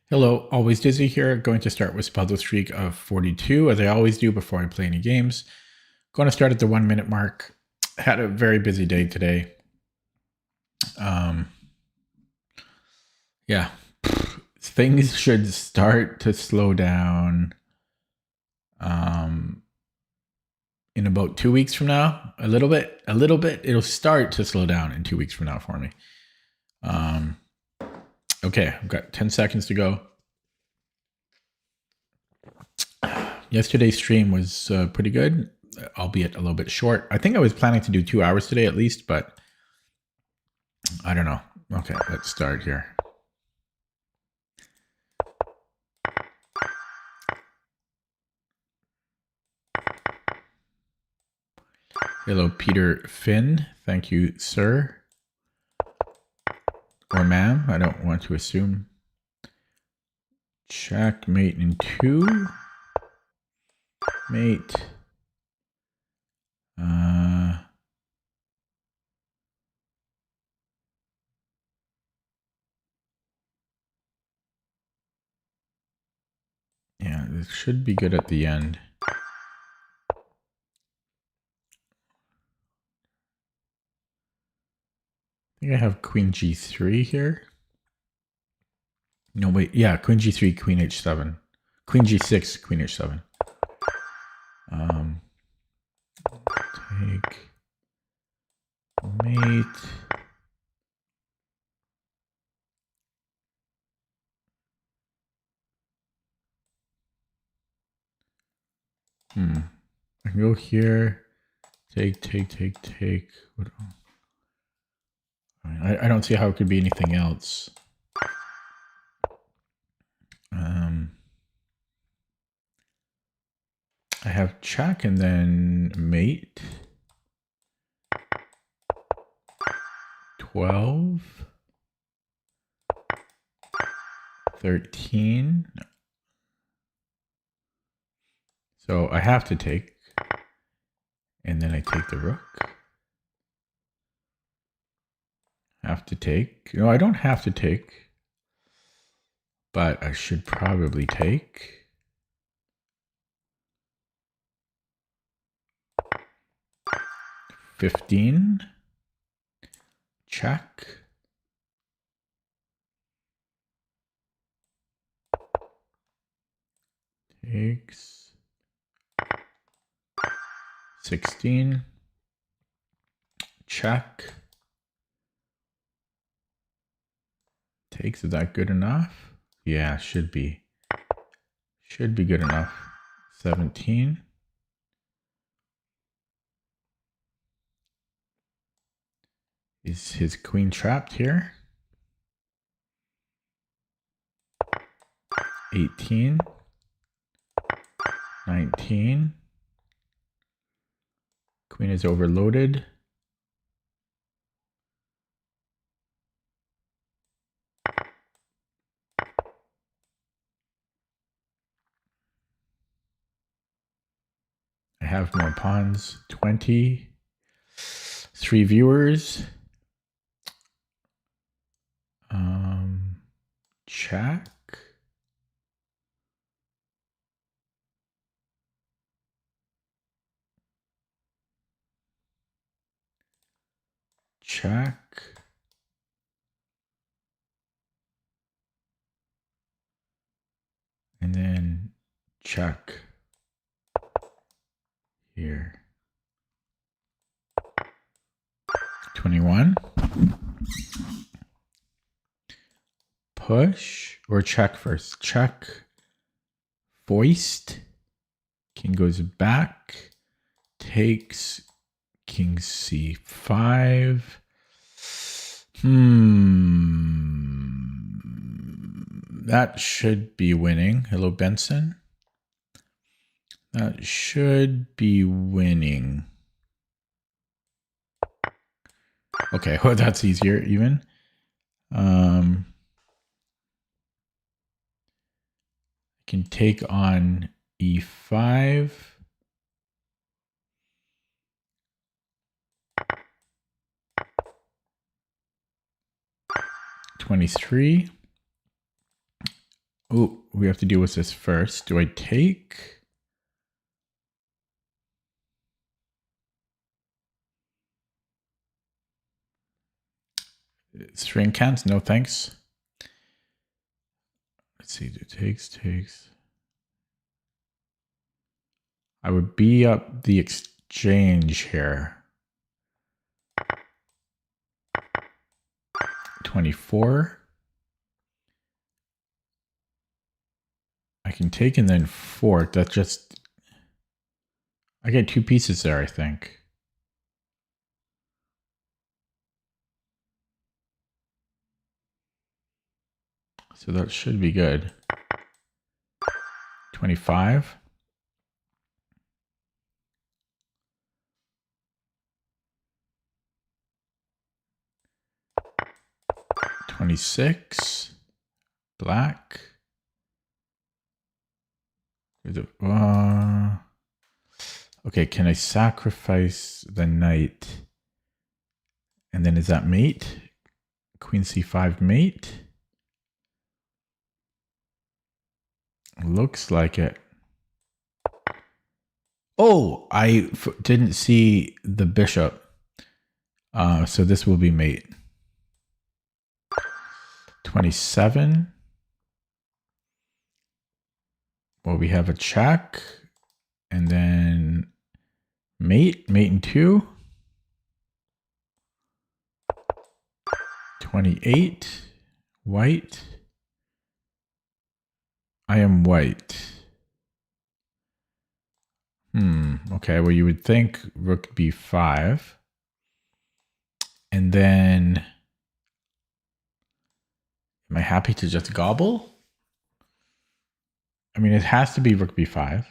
Hello, Always Dizzy here. Going to start with puzzle streak of 42, as I always do before I play any games. Going to start at the 1 minute mark. Had a very busy day today. Yeah, things should start to slow down in about 2 weeks from now. A little bit. It'll start to slow down in 2 weeks from now for me. Okay, I've got 10 seconds to go. Yesterday's stream was pretty good, albeit a little bit short. I think I was planning to do 2 hours today at least, but I don't know. Okay, let's start here. Hello, Peter Finn. Thank you, sir. Or ma'am. I don't want to assume. Checkmate in 2. Mate. Yeah, this should be good at the end. I think I have Queen G3 here. No, wait. Yeah, Queen G3, Queen H7. Queen G6, Queen H7. Take mate. I can go here. Take. What? I don't see how it could be anything else. I have check and then mate. 12. 13. So I have to take. And then I take the rook. Have to take. No, I don't have to take. But I should probably take. $15. Check. Takes. 16. Check. Takes, is that good enough? Yeah, should be. Should be good enough. 17. Is his queen trapped here? 18. 19. Queen is overloaded. I have more pawns. 20. 3 viewers. Check. Check. And then check here. 21. Push or check first. Check. Foist. King goes back. Takes. King C5. That should be winning. Hello, Benson. That should be winning. Okay, well, that's easier even. I can take on E5. $23. Oh, we have to deal with this first. Do I take? String cans? No thanks. Let's see. Do takes. I would be up the exchange here. 24. I can take and then fork. That's just... I get 2 pieces there, I think. So that should be good. 25. 26. Black. Okay, can I sacrifice the knight? And then is that mate? Queen c5 mate? Looks like it. Oh, I didn't see the bishop. So this will be mate. 27. Well, we have a check. And then mate in 2. 28. White. I am white. Okay, well, you would think rook b5. And then, am I happy to just gobble? I mean, it has to be rook b5.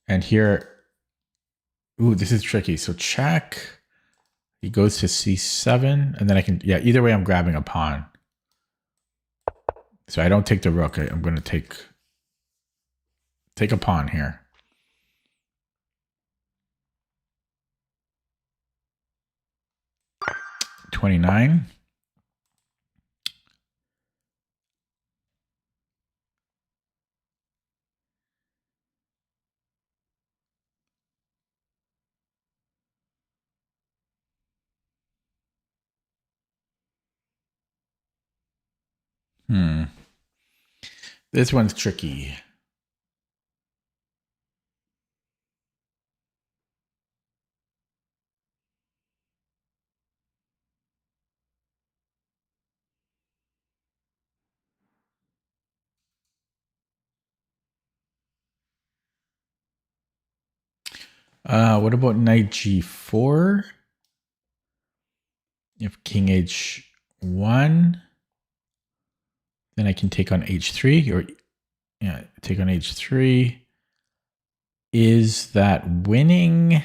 And here, ooh, this is tricky. So check. He goes to c7, and then I can, yeah, either way I'm grabbing a pawn. So I don't take the rook. I'm going to take a pawn here. $29. This one's tricky. What about knight g4? If king h1, then I can take on h3, or yeah, take on h3. Is that winning?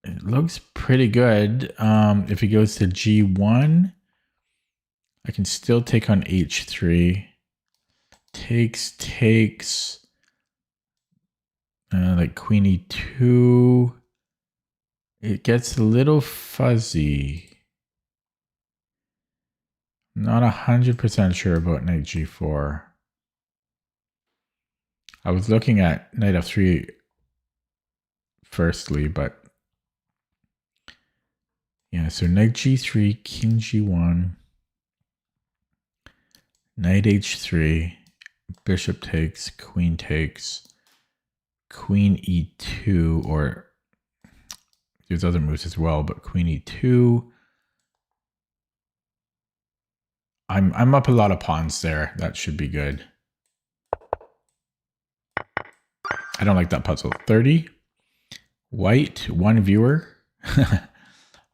It looks pretty good. If he goes to g1, I can still take on h3. Takes. Like queen e2. It gets a little fuzzy. Not 100% sure about knight g4. I was looking at knight f3 firstly, but yeah, so knight g3, king g1, knight h3, bishop takes, queen e2, or there's other moves as well, but queen e2. I'm up a lot of pawns there. That should be good. I don't like that puzzle. 30. White, 1 viewer.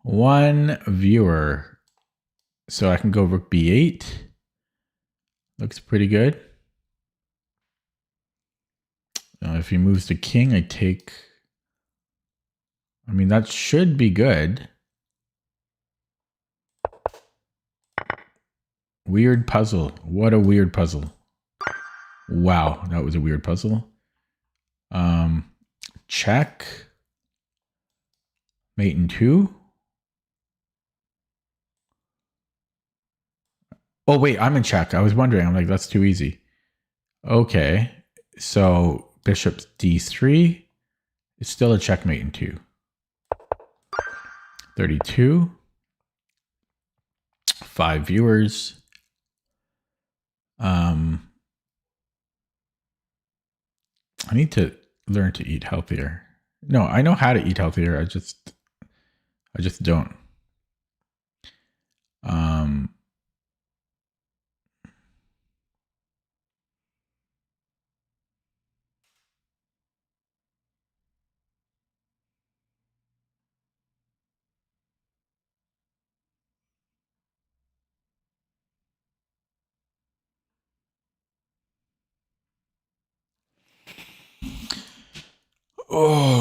1 viewer. So I can go rook b8. Looks pretty good. If he moves the king, I take... I mean, that should be good. Weird puzzle. What a weird puzzle. Wow, that was a weird puzzle. Check. Mate in 2. Oh, wait, I'm in check. I was wondering. I'm like, that's too easy. Okay. So bishop d3 is still a checkmate in 2. 32. 5 viewers. I need to learn to eat healthier. No, I know how to eat healthier. I just don't. Oh.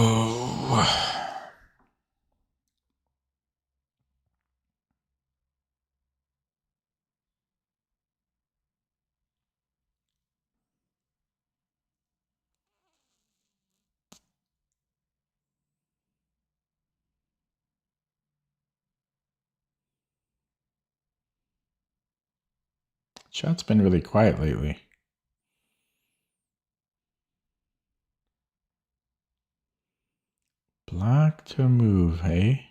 Chat's been really quiet lately. Black to move, hey?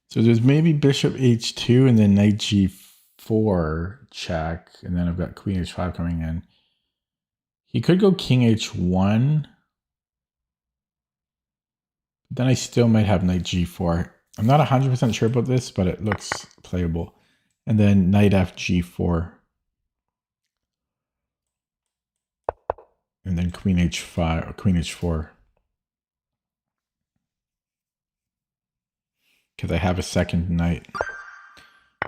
So there's maybe bishop h2 and then knight g4 check, and then I've got queen h5 coming in. He could go king h1. Then I still might have knight g4. I'm not 100% sure about this, but it looks playable. And then knight f g4. And then queen h5 or queen h4. Because I have a second knight.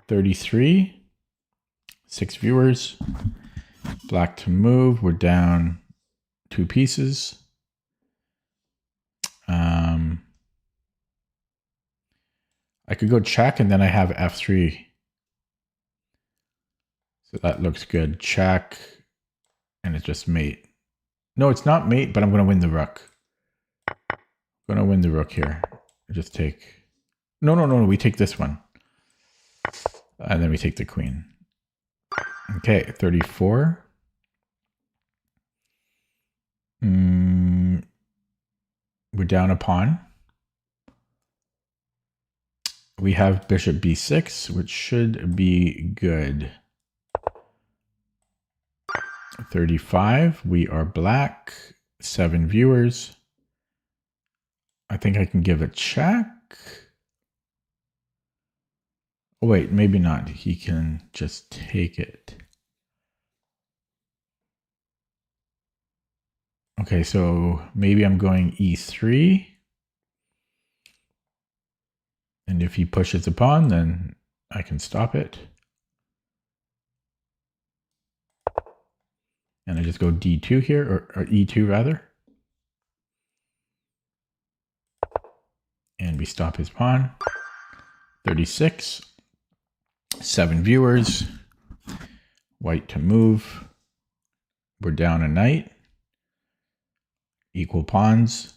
33. 6 viewers. Black to move. We're down 2 pieces. I could go check and then I have f3. So that looks good. Check. And it's just mate. No, it's not mate, but I'm going to win the rook. I'm going to win the rook here. Just take... No. We take this one. And then we take the queen. Okay, 34. We're down a pawn. We have bishop b6, which should be good. 35. We are black. 7 viewers. I think I can give a check. Oh, wait, maybe not. He can just take it. Okay, so maybe I'm going e3. And if he pushes a pawn, then I can stop it. And I just go d2 here, or e2 rather. And we stop his pawn. 36. 7 viewers. White to move. We're down a knight. Equal pawns.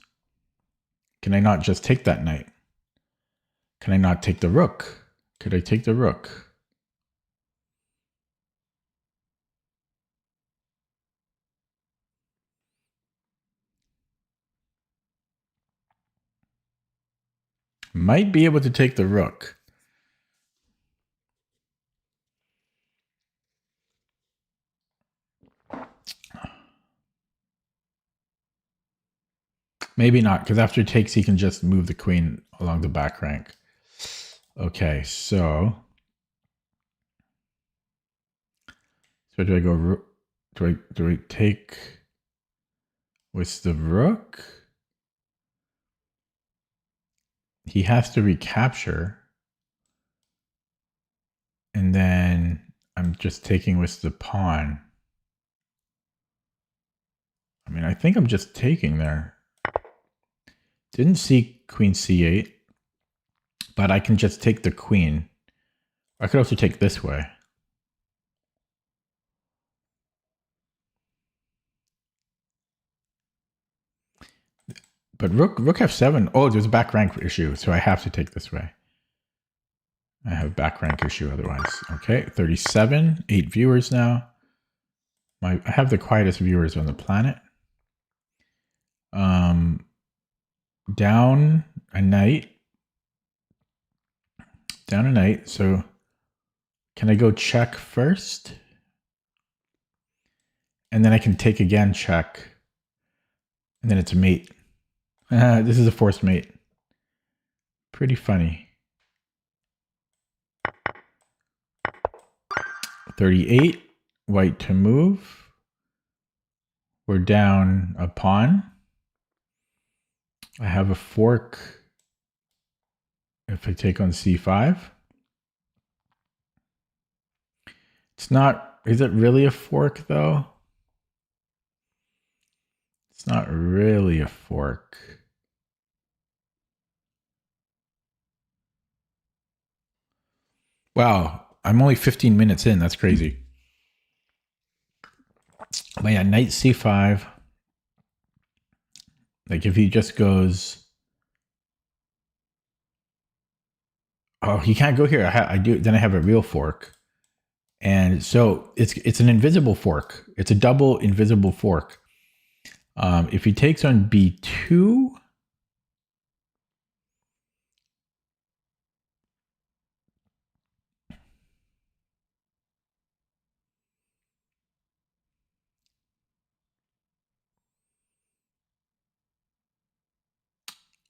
Can I not just take that knight? Can I not take the rook? Could I take the rook? Might be able to take the rook. Maybe not, because after it takes, he can just move the queen along the back rank. Okay, so do I go? Do I take with the rook? He has to recapture, and then I'm just taking with the pawn. I mean, I think I'm just taking there. Didn't see queen c8, but I can just take the queen I could also take this way. But rook f7. Oh, there's a back rank issue, so I have to take this way. I have back rank issue otherwise. Okay, 37, 8 viewers now. I have the quietest viewers on the planet. Down a knight. Down a knight. So can I go check first? And then I can take again, check. And then it's a mate. This is a forced mate. Pretty funny. 38, white to move. We're down a pawn. I have a fork if I take on c5. It's not, is it really a fork though? It's not really a fork. Wow, I'm only 15 minutes in. That's crazy. But yeah, knight c5. Like if he just goes, oh, he can't go here. I do. Then I have a real fork, and so it's an invisible fork. It's a double invisible fork. If he takes on b2.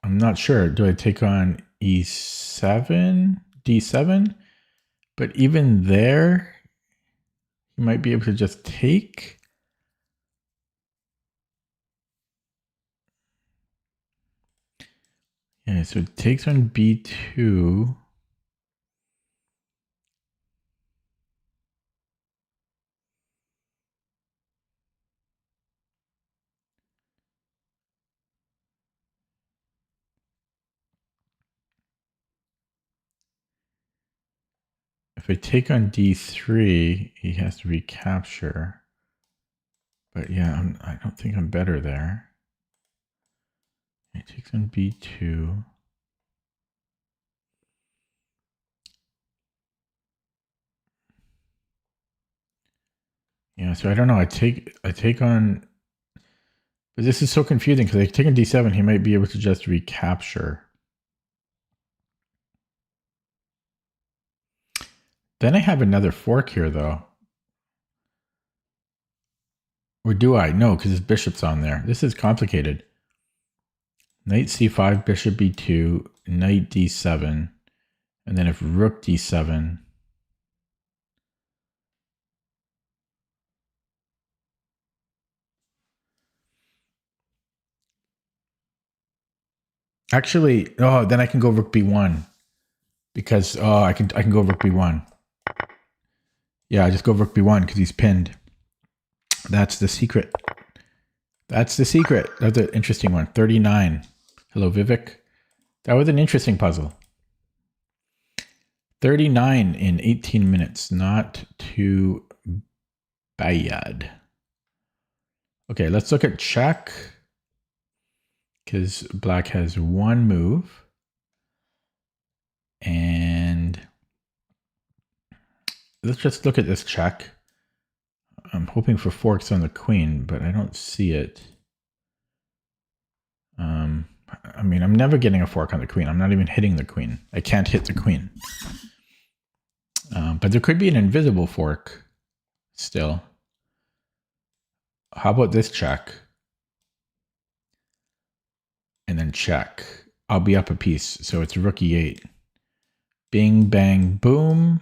I'm not sure. Do I take on e7, d7? But even there, you might be able to just take. Yeah, so it takes on b2. If I take on d3, he has to recapture. But yeah, I don't think I'm better there. He takes on b2. Yeah, so I don't know. I take on, but this is so confusing because I take on d7, he might be able to just recapture. Then I have another fork here though. Or do I? No, because his bishop's on there. This is complicated. Knight c5, bishop b2, knight d7, and then if rook d7. Actually, oh, then I can go rook b1 because I can go rook b1. Yeah, I just go rook b1 because he's pinned. That's the secret. That's the secret. That's an interesting one. 39. Hello, Vivek. That was an interesting puzzle. 39 in 18 minutes. Not too bad. Okay, let's look at check. Because black has one move. And let's just look at this check. I'm hoping for forks on the queen, but I don't see it. I mean, I'm never getting a fork on the queen. I'm not even hitting the queen. I can't hit the queen. But there could be an invisible fork still. How about this check? And then check. I'll be up a piece. So it's rook e8. Bing, bang, boom.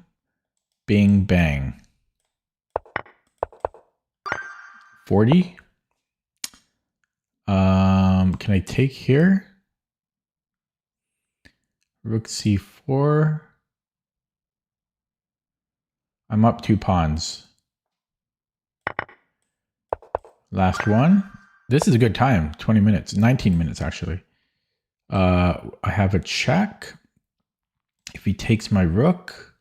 Bing, bang. 40. Can I take here? Rook c4. I'm up 2 pawns. Last one. This is a good time. 20 minutes. 19 minutes, actually. I have a check. If he takes my rook,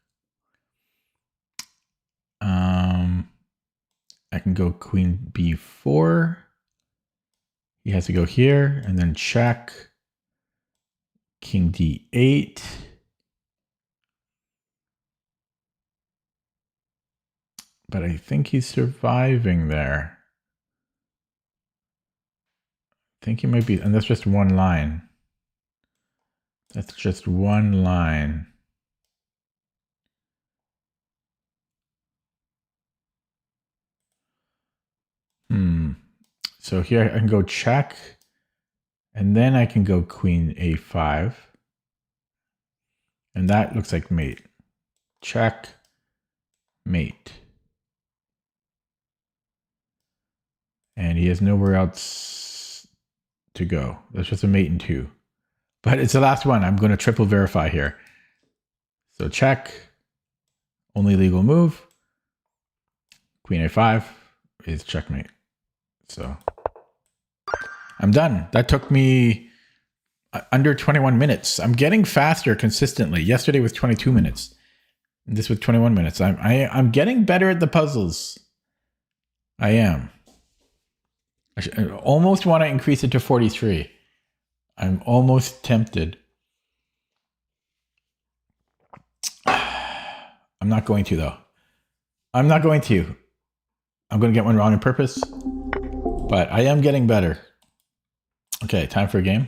I can go queen b4. He has to go here and then check. King d8. But I think he's surviving there. I think he might be, and that's just one line. That's just one line. So here I can go check, and then I can go queen a5. And that looks like mate. Check, mate. And he has nowhere else to go. That's just a mate and 2. But it's the last one. I'm going to triple verify here. So check, only legal move. Queen a5 is checkmate. So I'm done. That took me under 21 minutes. I'm getting faster consistently. Yesterday was 22 minutes. This was 21 minutes. I'm getting better at the puzzles. I am. I almost want to increase it to 43. I'm almost tempted. I'm not going to, though. I'm not going to. I'm going to get one wrong on purpose. But I am getting better. Okay, time for a game.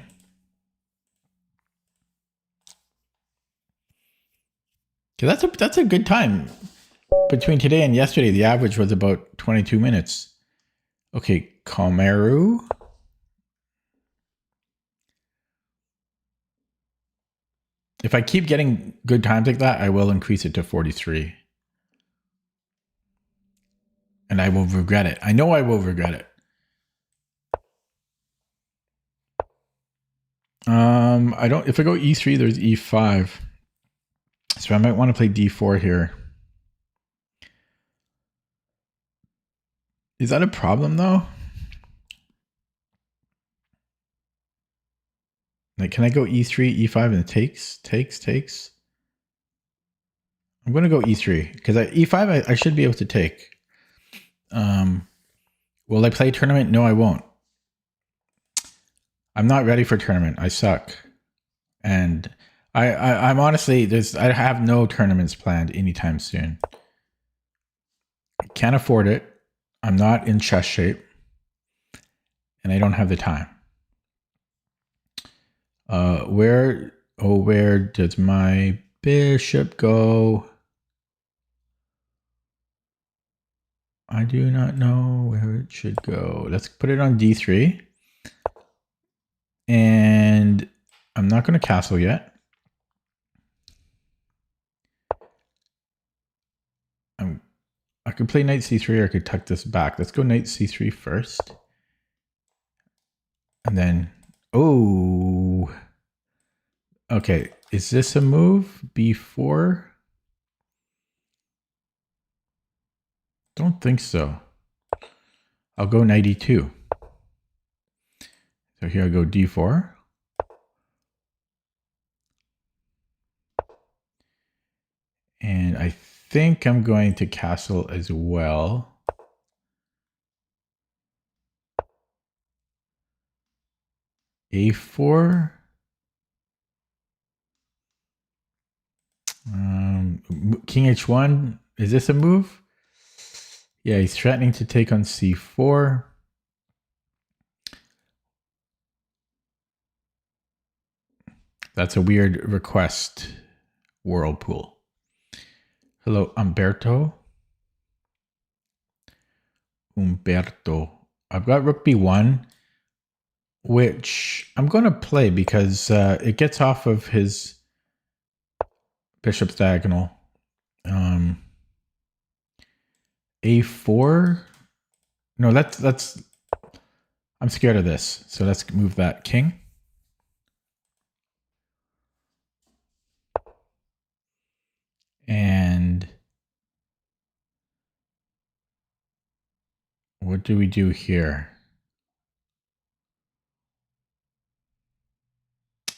Okay, that's a good time. Between today and yesterday, the average was about 22 minutes. Okay, Komeru. If I keep getting good times like that, I will increase it to 43. And I will regret it. I know I will regret it. I don't, if I go E3, there's E5. So I might want to play D4 here. Is that a problem though? Like, can I go E3, E5 and it takes? I'm going to go E3 because E5 I should be able to take. Will I play tournament? No, I won't. I'm not ready for tournament. I suck. And I'm honestly, I have no tournaments planned anytime soon. I can't afford it. I'm not in chess shape. And I don't have the time. Where does my bishop go? I do not know where it should go. Let's put it on D3. And I'm not going to castle yet. I could play knight c3 or I could tuck this back. Let's go knight c3 first. And then, oh. Okay, is this a move? B4? Don't think so. I'll go knight e2. So here I go d4. And I think I'm going to castle as well. A4. King h1. Is this a move? Yeah, he's threatening to take on c4. That's a weird request, Whirlpool. Hello, Umberto. I've got rook b1, which I'm going to play because it gets off of his bishop's diagonal. A4. No, that's. I'm scared of this, so let's move that king. And what do we do here?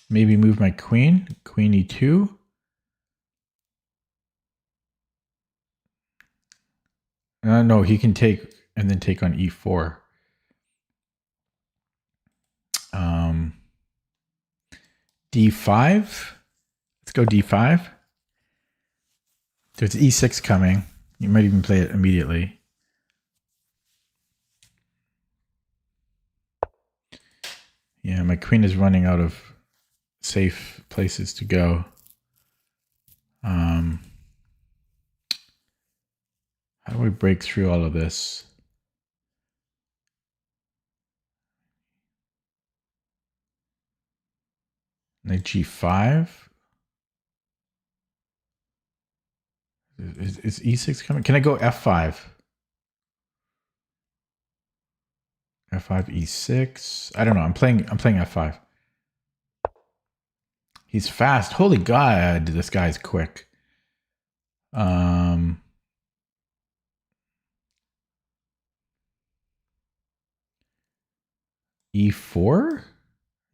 Maybe move my queen, queen e2. No, he can take and then take on e4. D5. Let's go d5. There's e6 coming. You might even play it immediately. Yeah, my queen is running out of safe places to go. How do we break through all of this? Knight g5. Is e6 coming? Can I go f5? f5, e6. I don't know. I'm playing f5. He's fast. Holy God, this guy's quick. E4?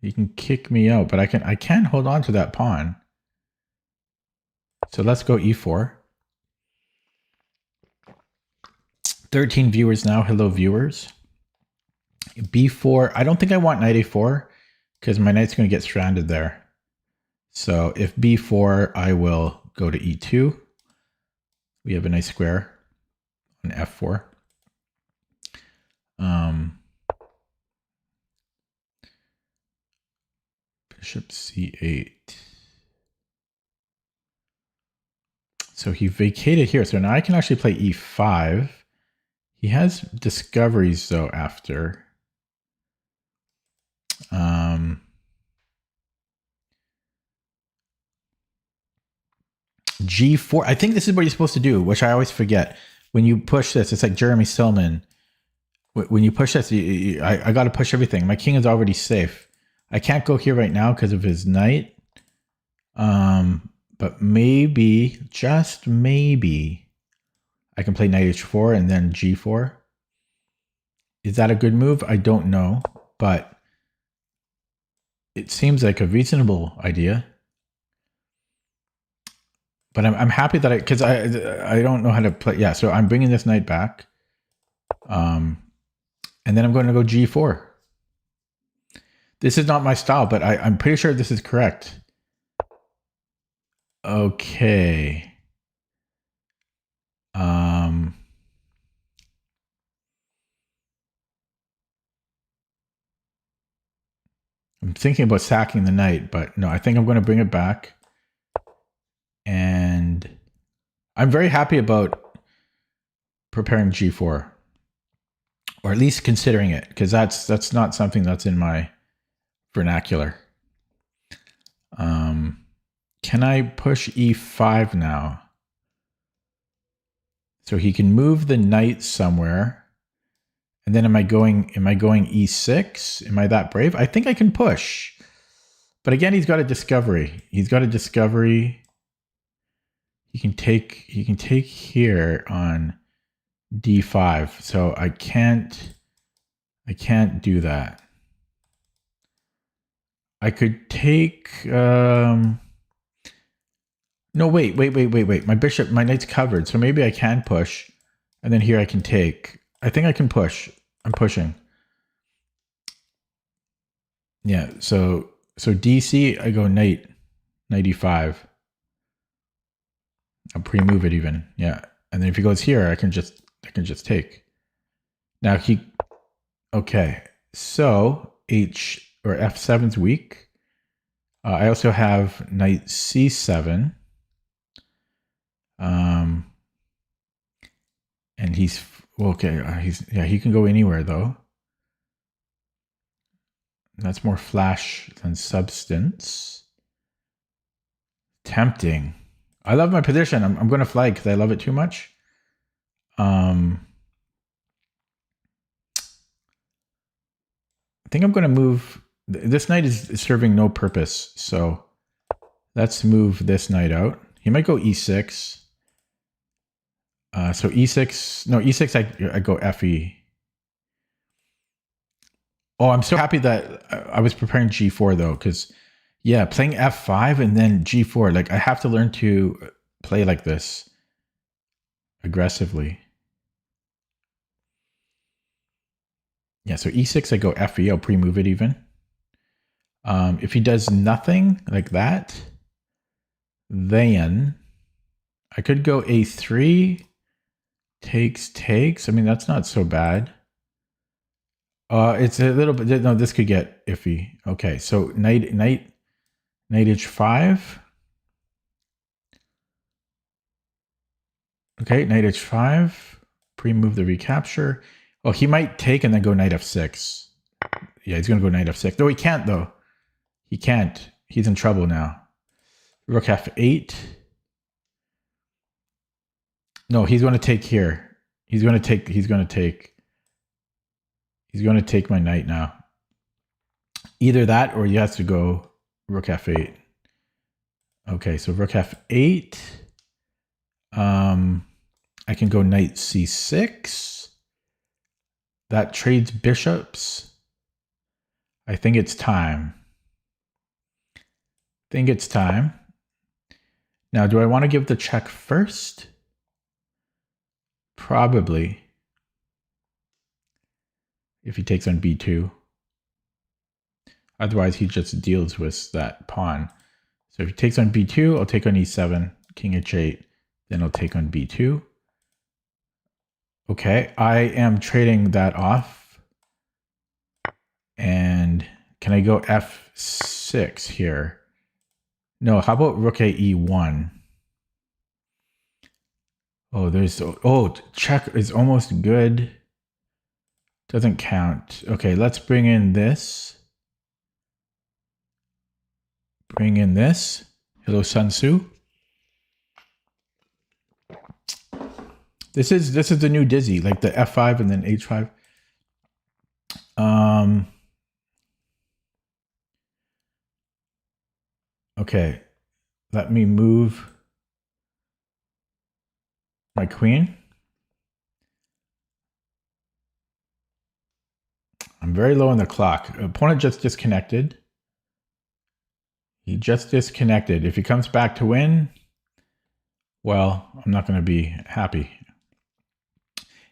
He can kick me out, but I can hold on to that pawn. So let's go e4. 13 viewers now. Hello, viewers. b4. I don't think I want knight a4 because my knight's going to get stranded there. So if b4, I will go to e2. We have a nice square on f4. Bishop c8. So he vacated here. So now I can actually play e5. He has discoveries though after. G4. I think this is what you're supposed to do, which I always forget. When you push this, it's like Jeremy Stillman. When you push this, I got to push everything. My king is already safe. I can't go here right now because of his knight. But maybe, just maybe, I can play knight h4 and then g4. Is that a good move? I don't know, but it seems like a reasonable idea. But I'm happy that because I don't know how to play. Yeah, so I'm bringing this knight back. And then I'm going to go g4. This is not my style, but I'm pretty sure this is correct. Okay. I'm thinking about sacking the knight, but no, I think I'm going to bring it back. And I'm very happy about preparing g4. Or at least considering it, because that's not something that's in my vernacular. Can I push e5 now? So he can move the knight somewhere. And then am I going e6? Am I that brave? I think I can push. But again, he's got a discovery. He's got a discovery. He can take here on d5. So I can't do that. I could take no, wait. My knight's covered, so maybe I can push. And then here I can take. I think I can push. I'm pushing. Yeah, so DC, I go knight e5. I'll pre-move it even. Yeah. And then if he goes here, I can just take. Now okay. So f7's weak. I also have knight c7. And he's okay. He can go anywhere though. That's more flash than substance. Tempting. I love my position. I'm going to flag because I love it too much. I think I'm going to move. This knight is serving no purpose. So let's move this knight out. He might go e6. So e6. No, e6, I go fe. Oh, I'm so happy that I was preparing g4 though, because yeah, playing f5 and then g4. Like I have to learn to play like this aggressively. Yeah, so e6, I go fe. I'll pre-move it even. If he does nothing like that, then I could go a3, takes. I mean, that's not so bad. It's a little bit, no, this could get iffy. Okay, so knight h5. Okay, knight h5, pre-move the recapture. Oh, he might take and then go knight f6. Yeah, he's going to go knight f6. No, he can't, though. He can't. He's in trouble now. Rook f8. No, he's going to take here. He's going to take my knight now. Either that or he has to go rook f8. Okay, so rook f8. I can go knight c6. That trades bishops. I think it's time. Now, do I want to give the check first? Probably. If he takes on b2. Otherwise, he just deals with that pawn. So if he takes on b2, I'll take on e7, king h8. Then I'll take on b2. Okay, I am trading that off. And can I go f6 here? No, how about rook a e1? Oh, check is almost good. Doesn't count. Okay, let's bring in this. Hello, Sun Tzu. This is the new Dizzy, like the f5 and then h5. Okay, let me move my queen. I'm very low on the clock. Opponent just disconnected. He just disconnected. If he comes back to win, well, I'm not going to be happy.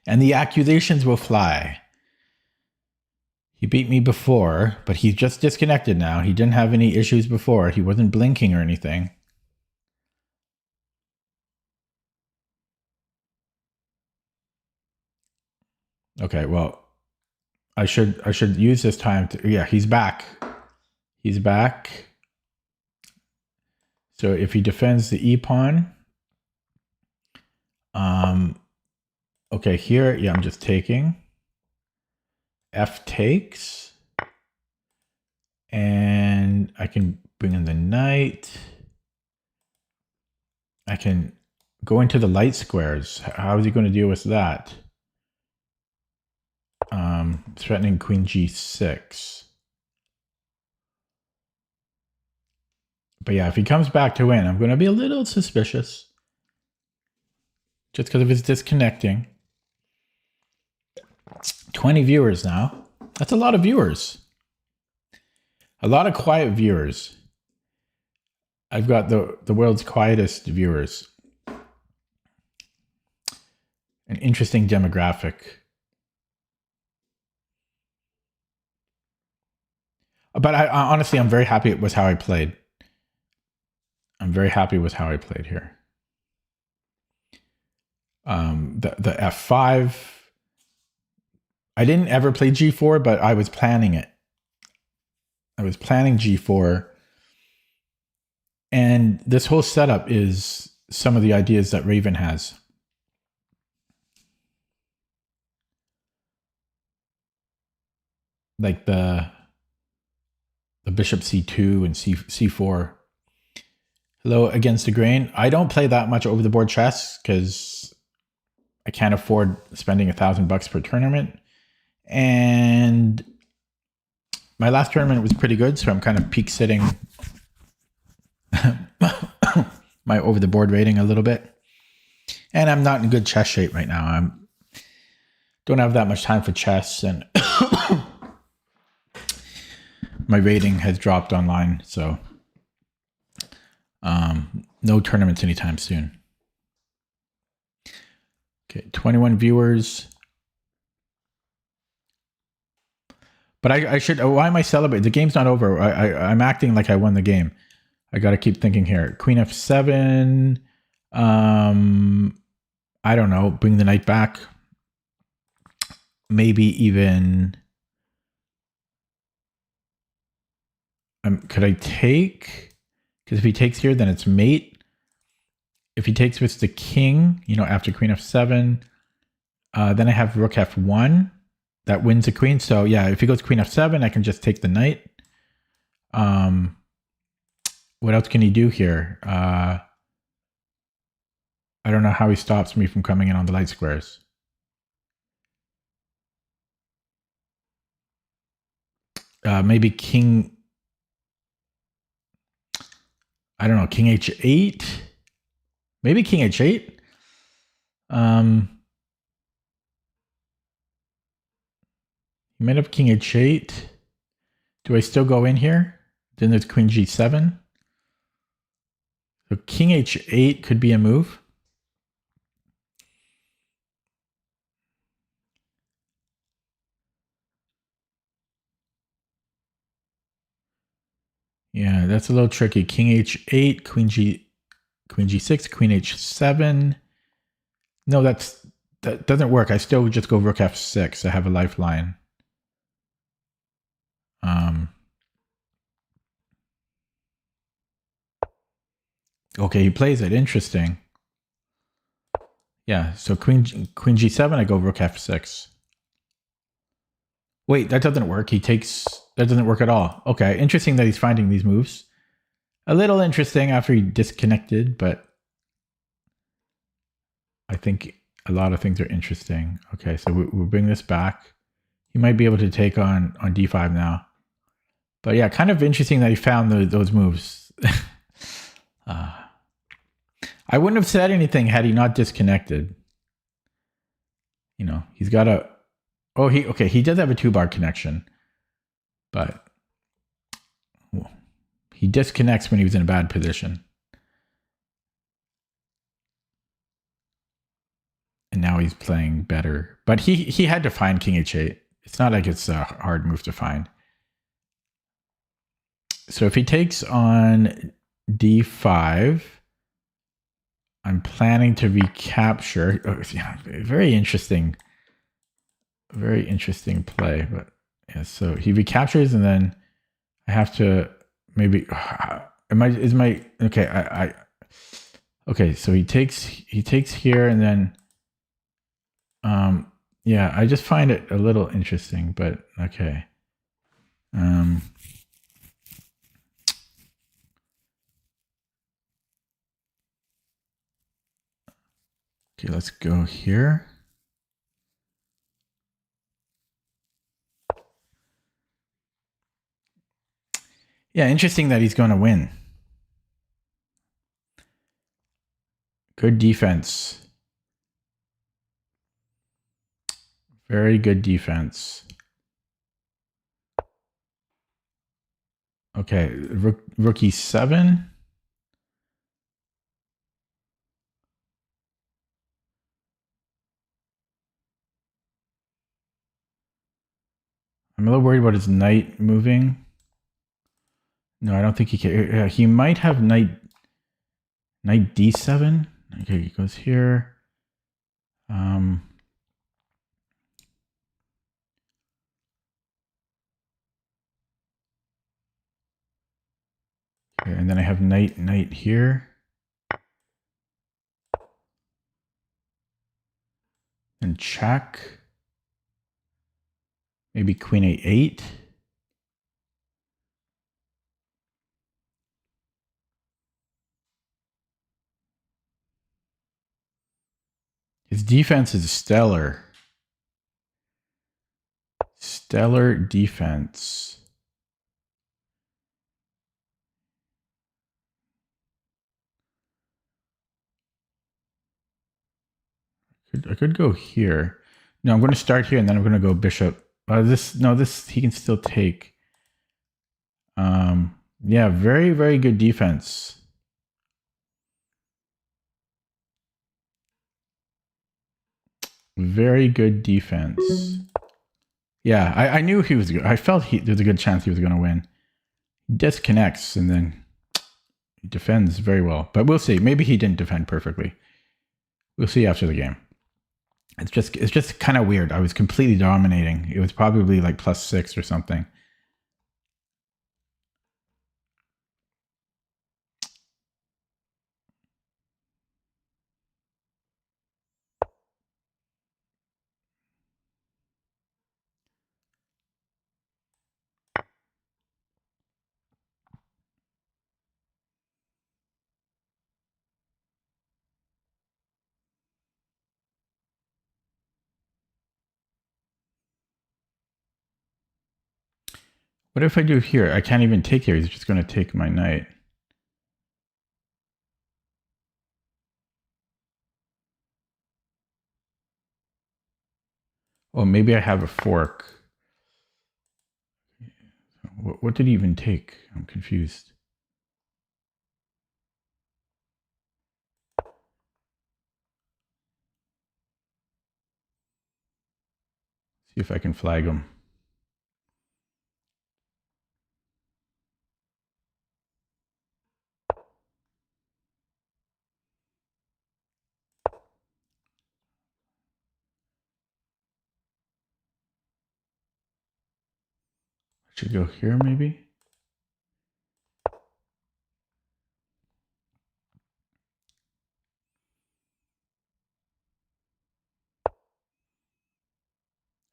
And the accusations will fly. He beat me before, but he's just disconnected now. He didn't have any issues before. He wasn't blinking or anything. Okay, well, I should use this time to, yeah, he's back. He's back. So if he defends the e-pawn, okay, here, yeah, I'm just taking. F takes. And I can bring in the knight. I can go into the light squares. How is he going to deal with that? Threatening queen g6. But yeah, if he comes back to win, I'm going to be a little suspicious. Just because of his disconnecting. 20 viewers now. That's a lot of viewers. A lot of quiet viewers. I've got the world's quietest viewers. An interesting demographic. But I honestly, I'm very happy with how I played. I'm very happy with how I played here. The f5. I didn't ever play g4, but I was planning it. I was planning g4. And this whole setup is some of the ideas that Raven has. Like the bishop c2 and c4. Hello, Against the Grain. I don't play that much over the board chess because I can't afford spending $1,000 per tournament. And my last tournament was pretty good, so I'm kind of peak sitting my over the board rating a little bit. And I'm not in good chess shape right now. I don't have that much time for chess, and my rating has dropped online, so no tournaments anytime soon. Okay, 21 viewers. But I should. Why am I celebrating? The game's not over. I'm acting like I won the game. I got to keep thinking here. Queen f7. I don't know. Bring the knight back. Maybe even. Could I take? Because if he takes here, then it's mate. If he takes with the king, after queen f7, then I have rook f1. That wins the queen. So yeah, if he goes queen f7, I can just take the knight. What else can he do here? I don't know how he stops me from coming in on the light squares. Maybe king. I don't know, king h8. Maybe king h8. He might have king h8. Do I still go in here? Then there's queen g7. So king h8 could be a move. Yeah, that's a little tricky. King h8, queen g6, queen h7. No, that doesn't work. I still just go rook f6. I have a lifeline. Okay, he plays it. Interesting. Yeah, so queen g7, I go rook f6. Wait, that doesn't work. He takes... That doesn't work at all. Okay, interesting that he's finding these moves. A little interesting after he disconnected, but I think a lot of things are interesting. Okay, so we'll bring this back. He might be able to take on d5 now. But yeah, kind of interesting that he found those moves. I wouldn't have said anything had he not disconnected. He's got a... Oh, he does have a 2-bar connection. But he disconnects when he was in a bad position. And now he's playing better. But he had to find king h8. It's not like it's a hard move to find. So if he takes on d5, I'm planning to recapture. Oh, yeah, very interesting play. But yeah, so he recaptures, and then I have to maybe. Okay, okay, so he takes here, and then yeah, I just find it a little interesting, but okay. Okay, let's go here. Yeah, interesting that he's going to win. Good defense. Very good defense. Okay, rook e7. I'm a little worried about his knight moving. No, I don't think he can. He might have knight d7. Okay, he goes here. Okay, and then I have knight here. And check. Maybe queen a8. His defense is stellar. Stellar defense. I could go here. No, I'm going to start here, and then I'm going to go bishop. This he can still take. Yeah, very, very good defense. Very good defense. Yeah, I knew he was good. I felt there's a good chance he was going to win. He disconnects and then he defends very well. But we'll see. Maybe he didn't defend perfectly. We'll see after the game. It's just kind of weird. I was completely dominating. It was probably like +6 or something. What if I do here? I can't even take here. He's just going to take my knight. Oh, maybe I have a fork. What did he even take? I'm confused. See if I can flag him. I should go here maybe.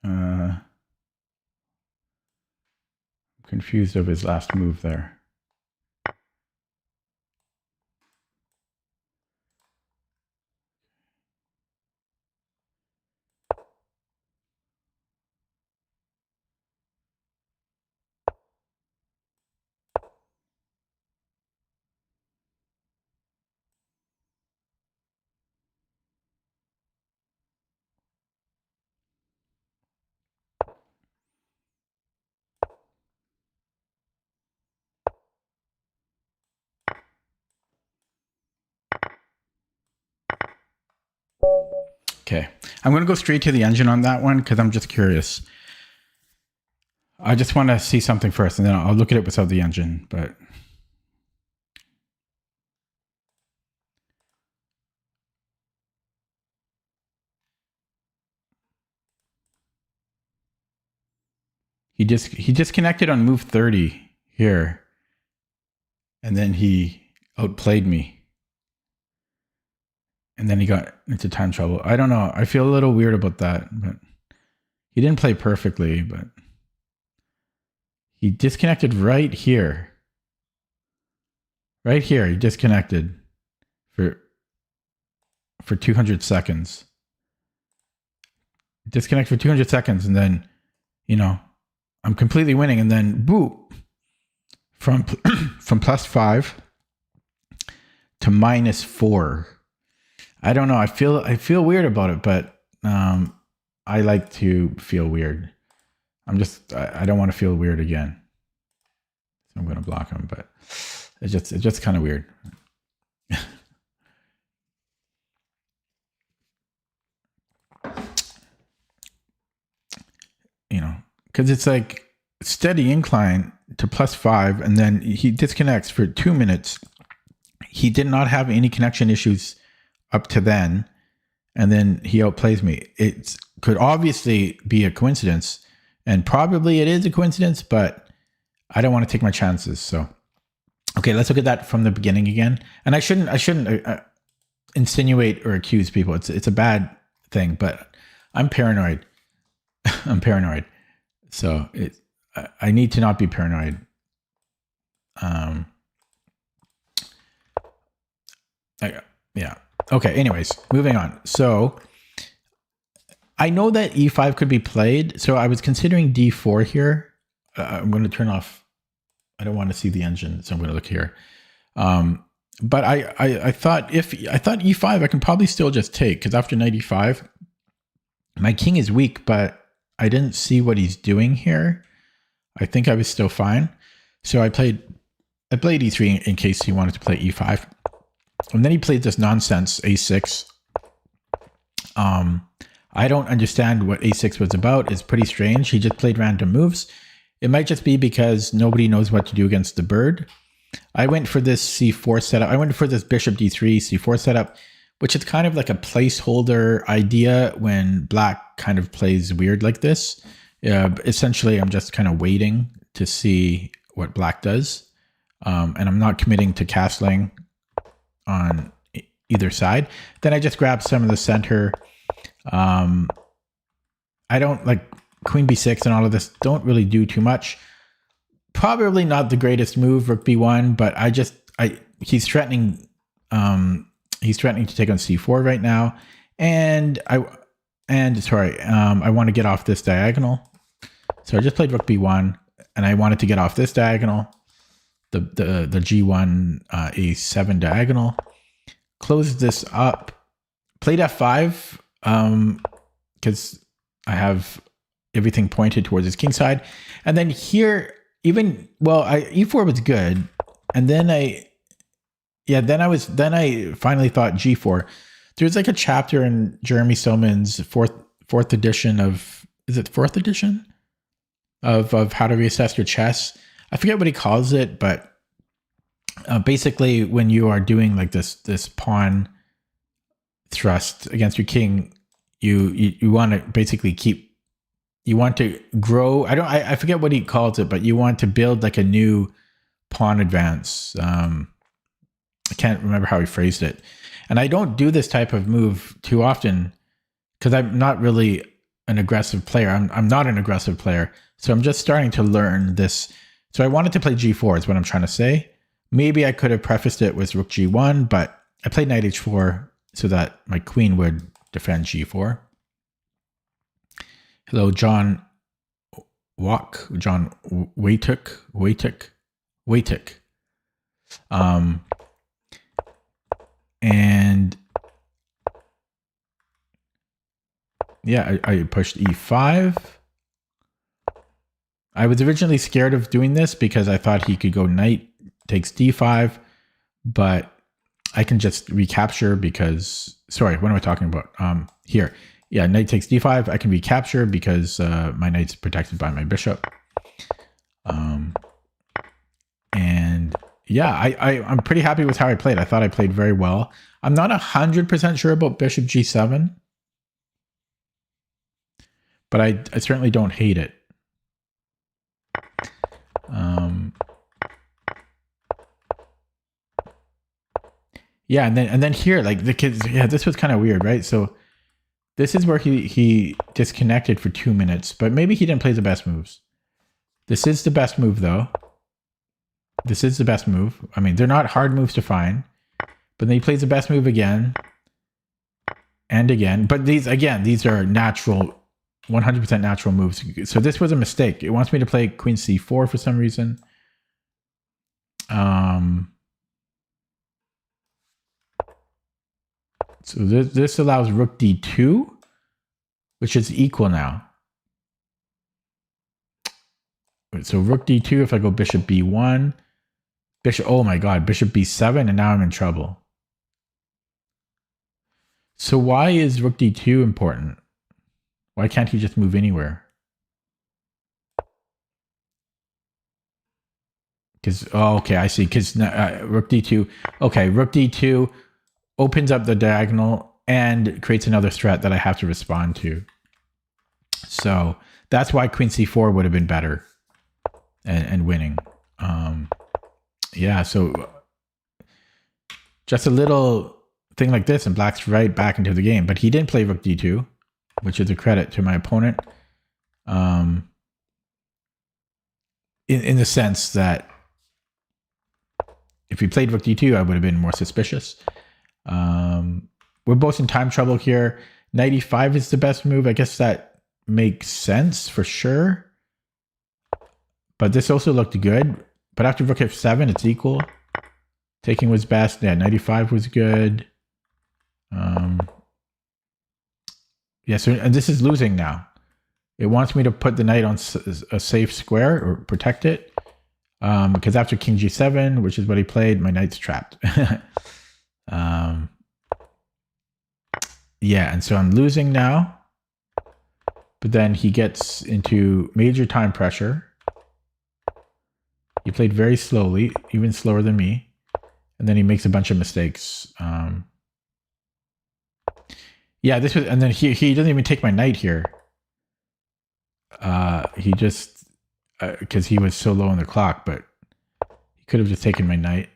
I'm confused of his last move there. Okay, I'm going to go straight to the engine on that one because I'm just curious. I just want to see something first, and then I'll look at it without the engine. But he disconnected on move 30 here, and then he outplayed me. And then he got into time trouble. I don't know. I feel a little weird about that, but he didn't play perfectly, but he disconnected right here. Right here, he disconnected for 200 seconds. Disconnect for 200 seconds, and then, you know, I'm completely winning, and then boop, from +5 to -4. I don't know. I feel weird about it, but I like to feel weird. I don't want to feel weird again. So I'm going to block him, but it's just kind of weird. You know, because it's like steady incline to +5, and then he disconnects for 2 minutes. He did not have any connection issues up to then, and then he outplays me. It could obviously be a coincidence, and probably it is a coincidence, but I don't want to take my chances. So, okay, let's look at that from the beginning again. And I shouldn't insinuate or accuse people. It's a bad thing, but I'm paranoid. I'm paranoid. So I need to not be paranoid. Yeah. Okay, anyways, moving on. So I know that e5 could be played. So I was considering d4 here. I'm going to turn off. I don't want to see the engine, so I'm going to look here. But I thought e5, I can probably still just take, because after knight e5, my king is weak, but I didn't see what he's doing here. I think I was still fine. So I played e3 in case he wanted to play e5. And then he played this nonsense a6. I I don't understand what a6 was about. It's pretty strange. He just played random moves. It might just be because nobody knows what to do against the bird. I went for this c4 setup. I went for this bishop d3, c4 setup, which is kind of like a placeholder idea when black kind of plays weird like this. Essentially, I'm just kind of waiting to see what black does. And I'm not committing to castling on either side. Then I just grab some of the center. I don't like queen b6 and all of this. Don't really do too much. Probably not the greatest move, rook b1, but he's threatening to take on c4 right now, and I want to get off this diagonal. So I just played rook b1, and I wanted to get off this diagonal, the g1 a7 diagonal. Close this up. Played f5 because I have everything pointed towards his king side, and then here e4 was good, and then I finally thought g4. There's like a chapter in Jeremy Silman's fourth edition of, is it fourth edition of How to Reassess Your Chess? I forget what he calls it, but basically when you are doing like this pawn thrust against your king, you want to basically you want to grow. I forget what he calls it, but you want to build like a new pawn advance. I can't remember how he phrased it. And I don't do this type of move too often because I'm not really an aggressive player. I'm not an aggressive player. So I'm just starting to learn this. So I wanted to play g4 is what I'm trying to say. Maybe I could have prefaced it with rook g1, but I played knight h4 so that my queen would defend g4. Hello, John Waituk. And yeah, I pushed e5. I was originally scared of doing this because I thought he could go knight takes d5, but I can just recapture because, sorry, what am I talking about? Here. Yeah, knight takes d5. I can recapture because my knight's protected by my bishop. And yeah, I'm pretty happy with how I played. I thought I played very well. I'm not 100% sure about bishop g7, but I certainly don't hate it. Yeah, and then here, like the kids, yeah, this was kind of weird, right? So this is where he disconnected for 2 minutes, but maybe he didn't play the best moves. This is the best move, though. This is the best move. I mean, they're not hard moves to find, but then he plays the best move again and again. But these are natural, 100% natural moves. So this was a mistake. It wants me to play queen c4 for some reason. So this allows rook d2, which is equal now. So rook d2, if I go bishop b1, oh my god, bishop b7, and now I'm in trouble. So why is rook d2 important? Why can't he just move anywhere? Because, oh, okay, I see. Because rook d2, okay, rook d2 opens up the diagonal and creates another threat that I have to respond to. So that's why queen c4 would have been better and winning. Yeah, so just a little thing like this and black's right back into the game. But he didn't play rook d2, which is a credit to my opponent. In the sense that if he played rook d2, I would have been more suspicious. We're both in time trouble here. Knight e5 is the best move. I guess that makes sense for sure. But this also looked good. But after rook f7, it's equal. Taking was best. Yeah, knight e5 was good. Yeah, so and this is losing now. It wants me to put the knight on a safe square or protect it. Because after king g7, which is what he played, my knight's trapped. Yeah, and so I'm losing now. but then he gets into major time pressure. He played very slowly, even slower than me. And then he makes a bunch of mistakes. Yeah, this was, and then he doesn't even take my knight here. He just, because he was so low on the clock, but he could have just taken my knight.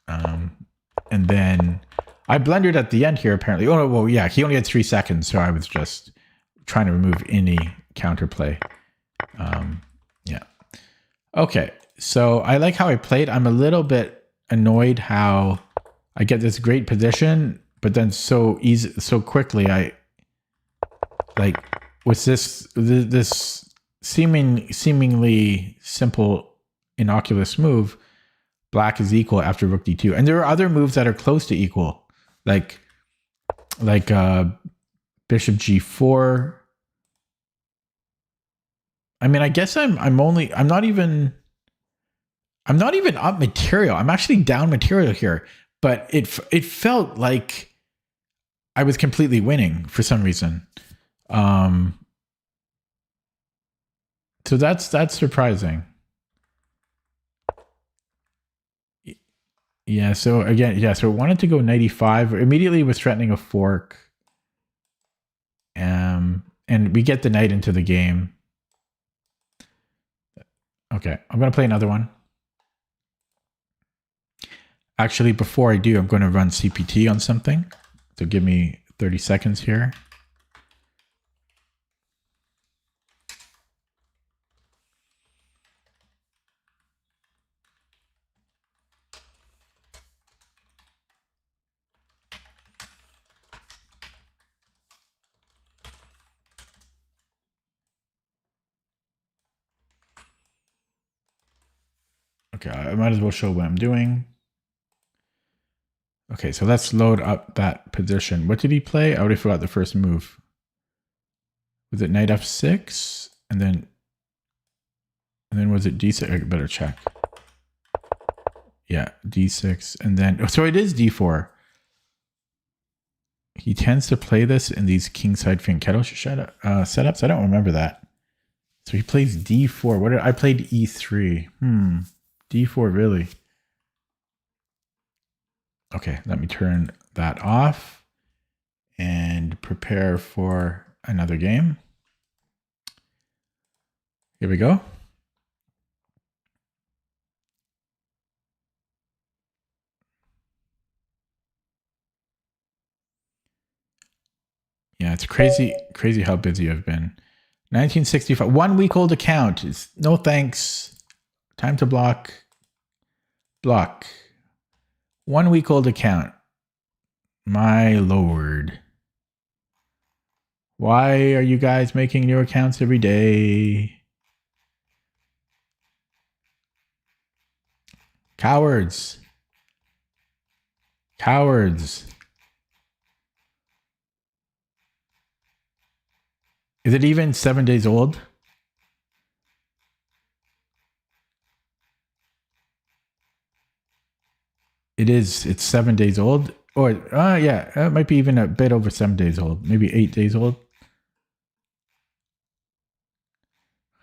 And then I blundered at the end here, apparently. Oh, well, yeah, he only had 3 seconds, so I was just trying to remove any counterplay. Yeah. Okay, so I like how I played. I'm a little bit annoyed how I get this great position, but then so quickly I like with this seemingly simple innocuous move. Black is equal after rook d2, and there are other moves that are close to equal, like bishop g4. I mean, I guess I'm not even up material. I'm actually down material here, but it felt like I was completely winning for some reason. So that's surprising. Yeah, so again, yeah, so it wanted to go 95. Immediately was threatening a fork. And we get the knight into the game. Okay, I'm going to play another one. Actually, before I do, I'm going to run CPT on something. So give me 30 seconds here. Okay, I might as well show what I'm doing. Okay, so let's load up that position. What did he play? I already forgot the first move. Was it knight f6? And then was it d6? I better check. Yeah, d6. And then, so it is d4. He tends to play this in these kingside fianchetto setups. I don't remember that. So he plays d4. What did I played e3? D4, really? Okay, let me turn that off and prepare for another game. Here we go. Yeah, it's crazy how busy I've been. 1965, 1 week old account. It's no thanks. Time to block. Block. 1 week old account. My lord. Why are you guys making new accounts every day? Cowards. Cowards. Is it even 7 days old? It is. It's 7 days old. Or, yeah, it might be even a bit over 7 days old. Maybe 8 days old.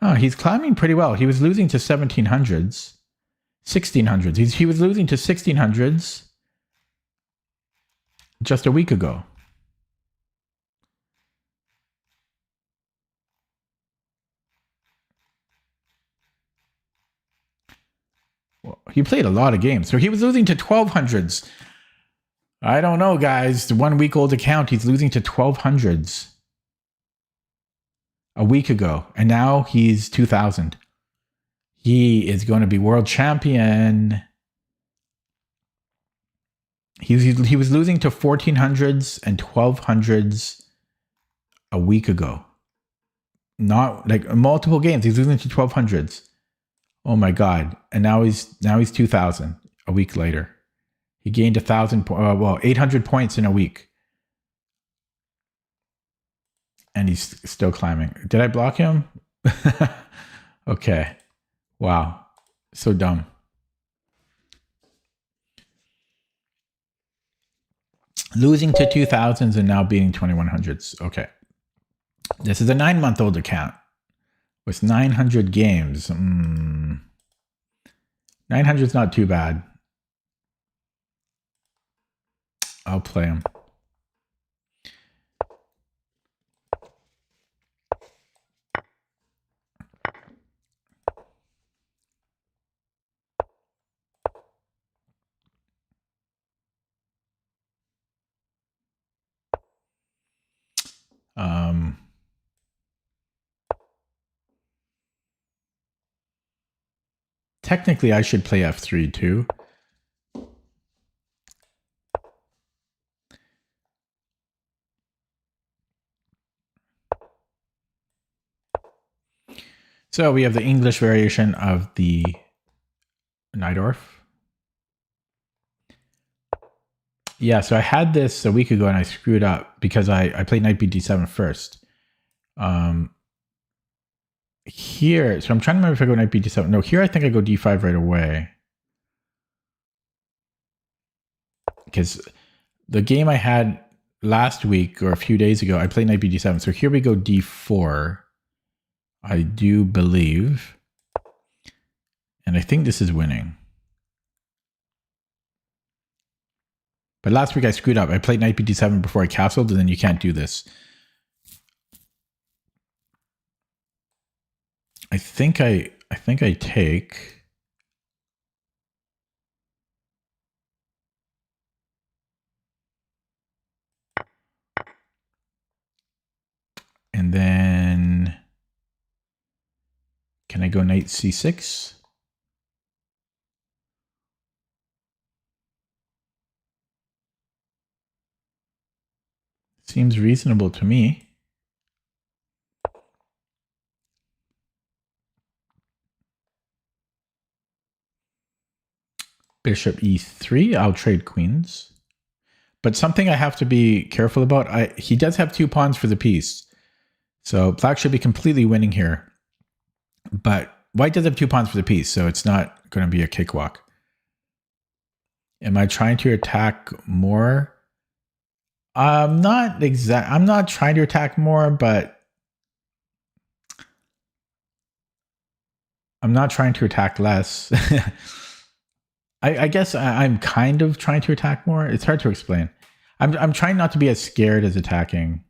Oh, he's climbing pretty well. He was losing to 1700s. 1600s. He was losing to 1600s just a week ago. Well, he played a lot of games. So he was losing to 1200s. I don't know, guys. The 1 week old account, he's losing to 1200s a week ago. And now he's 2000. He is going to be world champion. He was losing to 1400s and 1200s a week ago. Not like multiple games. He's losing to 1200s. Oh my God. And now he's 2000 a week later. He gained 800 points in a week. And he's still climbing. Did I block him? Okay. Wow. So dumb. Losing to 2000s and now beating 2100s. Okay. This is a 9-month-old account with 900 games. 900 is not too bad. I'll play him. Technically, I should play f3 too. So we have the English variation of the Najdorf. Yeah, so I had this a week ago and I screwed up because I played knight bd7 first. Here, so I'm trying to remember if I go knight bd7. No, here I think I go d5 right away. Because the game I had last week or a few days ago, I played knight bd7. So here we go d4. I do believe. And I think this is winning. But last week I screwed up. I played knight bd7 before I castled, and then you can't do this. I think I take. And then can I go knight c6? Seems reasonable to me. Bishop e3, I'll trade queens. But something I have to be careful about, he does have 2 pawns for the piece. So black should be completely winning here. But white does have 2 pawns for the piece, so it's not going to be a cakewalk. Am I trying to attack more? I'm not trying to attack more, but I'm not trying to attack less. I guess I'm kind of trying to attack more. It's hard to explain. I'm trying not to be as scared as attacking,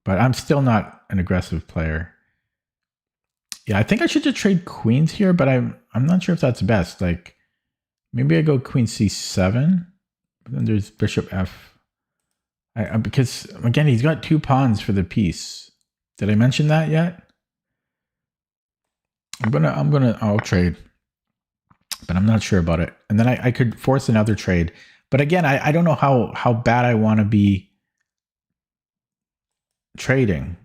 but I'm still not an aggressive player. Yeah, I think I should just trade queens here, but I'm not sure if that's best. Like maybe I go queen c7, but then there's bishop f. Because again, he's got 2 pawns for the piece. Did I mention that yet? I'll trade, but I'm not sure about it. And then I could force another trade. But again, I don't know how bad I want to be trading.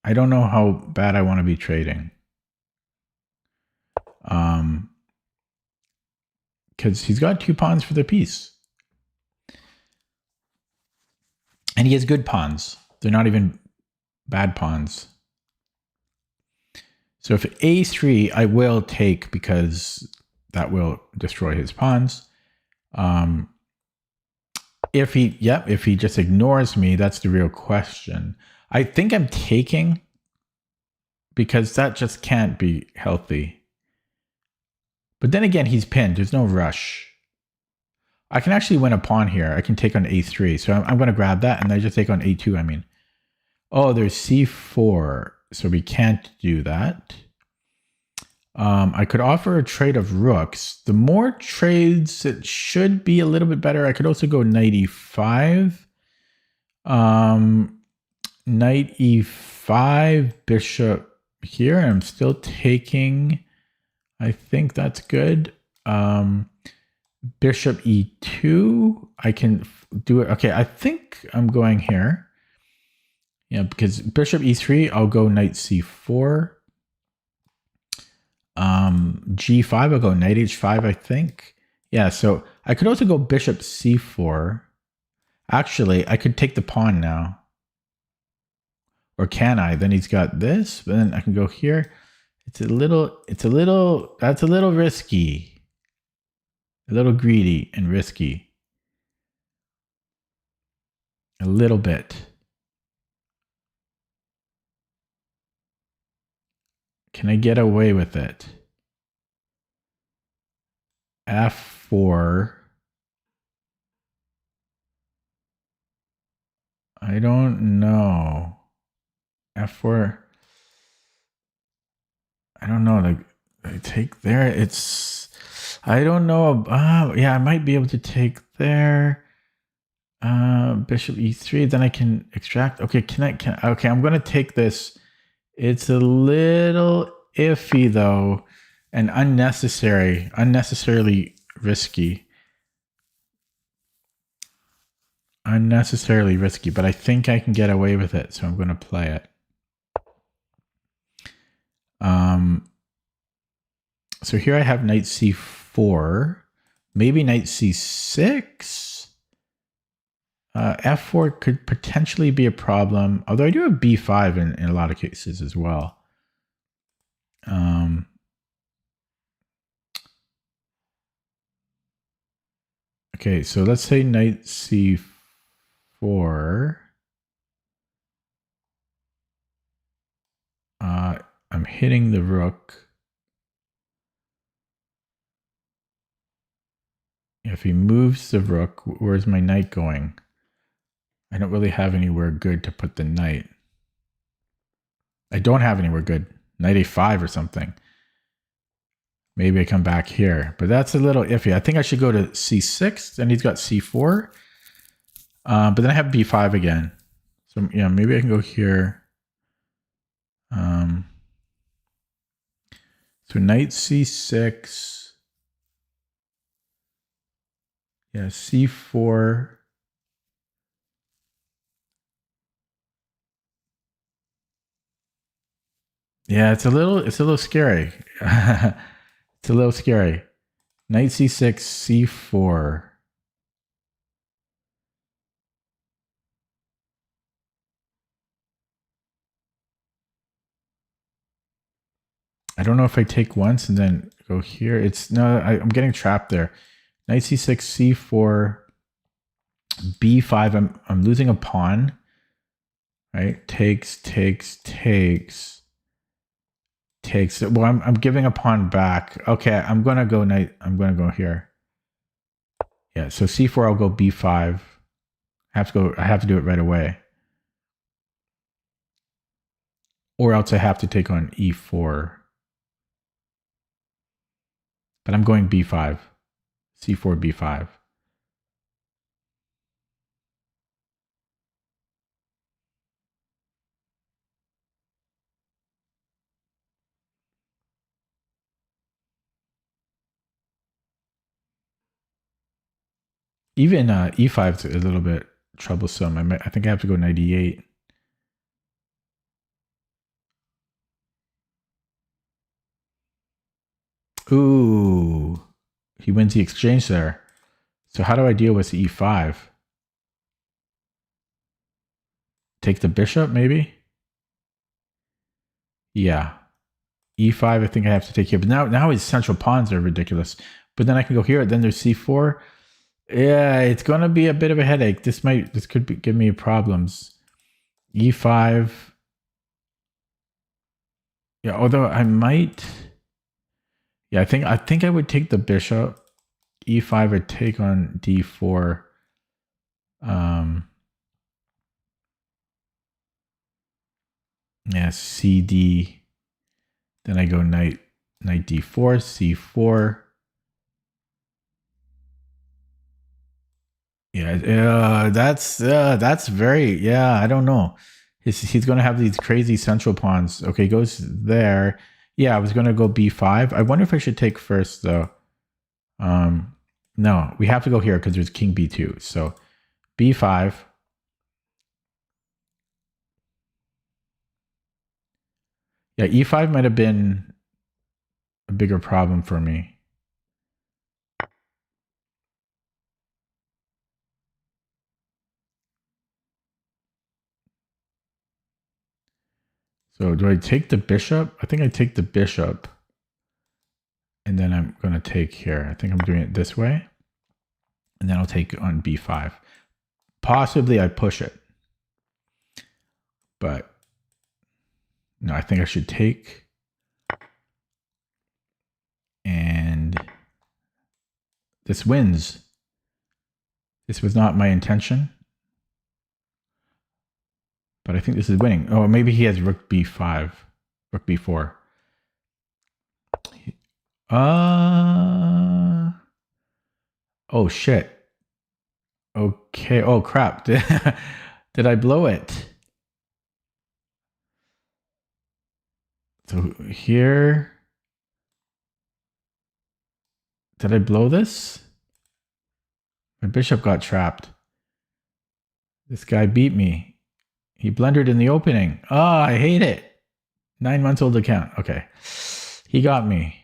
I don't know how bad I want to be trading. Because he's got 2 pawns for the piece. And he has good pawns. They're not even bad pawns. So if a3, I will take because that will destroy his pawns. If he just ignores me, that's the real question. I think I'm taking because that just can't be healthy. But then again, he's pinned. There's no rush. I can actually win a pawn here. I can take on a3. So I'm going to grab that, and I just take on a2, I mean. Oh, there's c4. So we can't do that. I could offer a trade of rooks. The more trades, it should be a little bit better. I could also go knight e5. Knight e5, bishop here. I'm still taking. I think that's good. Bishop e2. I can do it. Okay, I think I'm going here. Yeah, because bishop e3, I'll go knight c4. G5, I'll go knight h5, I think. Yeah, so I could also go bishop c4. Actually, I could take the pawn now. Or can I? Then he's got this, but then I can go here. That's a little risky. A little greedy and risky. A little bit. Can I get away with it? F4. I don't know. F4. I don't know. Like, I take there. It's. I don't know. Yeah, I might be able to take there. Bishop E3. Then I can extract. Okay, okay, I'm gonna take this. It's a little iffy though, and unnecessarily risky. Unnecessarily risky, but I think I can get away with it, so I'm going to play it. So here I have knight c4, maybe knight c6. F4 could potentially be a problem, although I do have b5 in a lot of cases as well. Okay, so let's say knight c4. I'm hitting the rook. If he moves the rook, where's my knight going? I don't really have anywhere good to put the knight. I don't have anywhere good. Knight a5 or something. Maybe I come back here, but that's a little iffy. I think I should go to c6, then he's got c4. But then I have b5 again. So yeah, maybe I can go here. So knight c6. Yeah, c4. Yeah, it's a little scary. It's a little scary. Knight c6, c4. I don't know if I take once and then go here. I'm getting trapped there. Knight c6, c4, b5. I'm losing a pawn. Right? Takes. Well, I'm giving a pawn back. Okay, I'm gonna go knight. I'm gonna go here. Yeah, so c4, I'll go b5. I have to do it right away. Or else I have to take on e4. But I'm going b5. c4, b5. Even e5 is a little bit troublesome. I think I have to go knight e8. Ooh, he wins the exchange there. So how do I deal with e5? Take the bishop, maybe? Yeah. e5, I think I have to take here. But now his central pawns are ridiculous. But then I can go here. Then there's c4. Yeah, it's going to be a bit of a headache. This could give me problems. e5. Yeah, although I might. Yeah, I think I would take the bishop. e5 would take on d4. Yeah, cd. Then I go knight d4, c4. Yeah, that's very, yeah, I don't know. He's going to have these crazy central pawns. Okay, goes there. Yeah, I was going to go b5. I wonder if I should take first, though. No, we have to go here because there's king b2. So b5. Yeah, e5 might have been a bigger problem for me. So do I take the bishop? I think I take the bishop. And then I'm going to take here. I think I'm doing it this way. And then I'll take on b5. Possibly I push it. But no, I think I should take. This wins. This was not my intention. But I think this is winning. Oh, maybe he has rook b5, rook b4. Oh shit. Okay. Oh crap. Did I blow it? So here. Did I blow this? My bishop got trapped. This guy beat me. He blundered in the opening. Ah, I hate it. 9 months old account. Okay. He got me.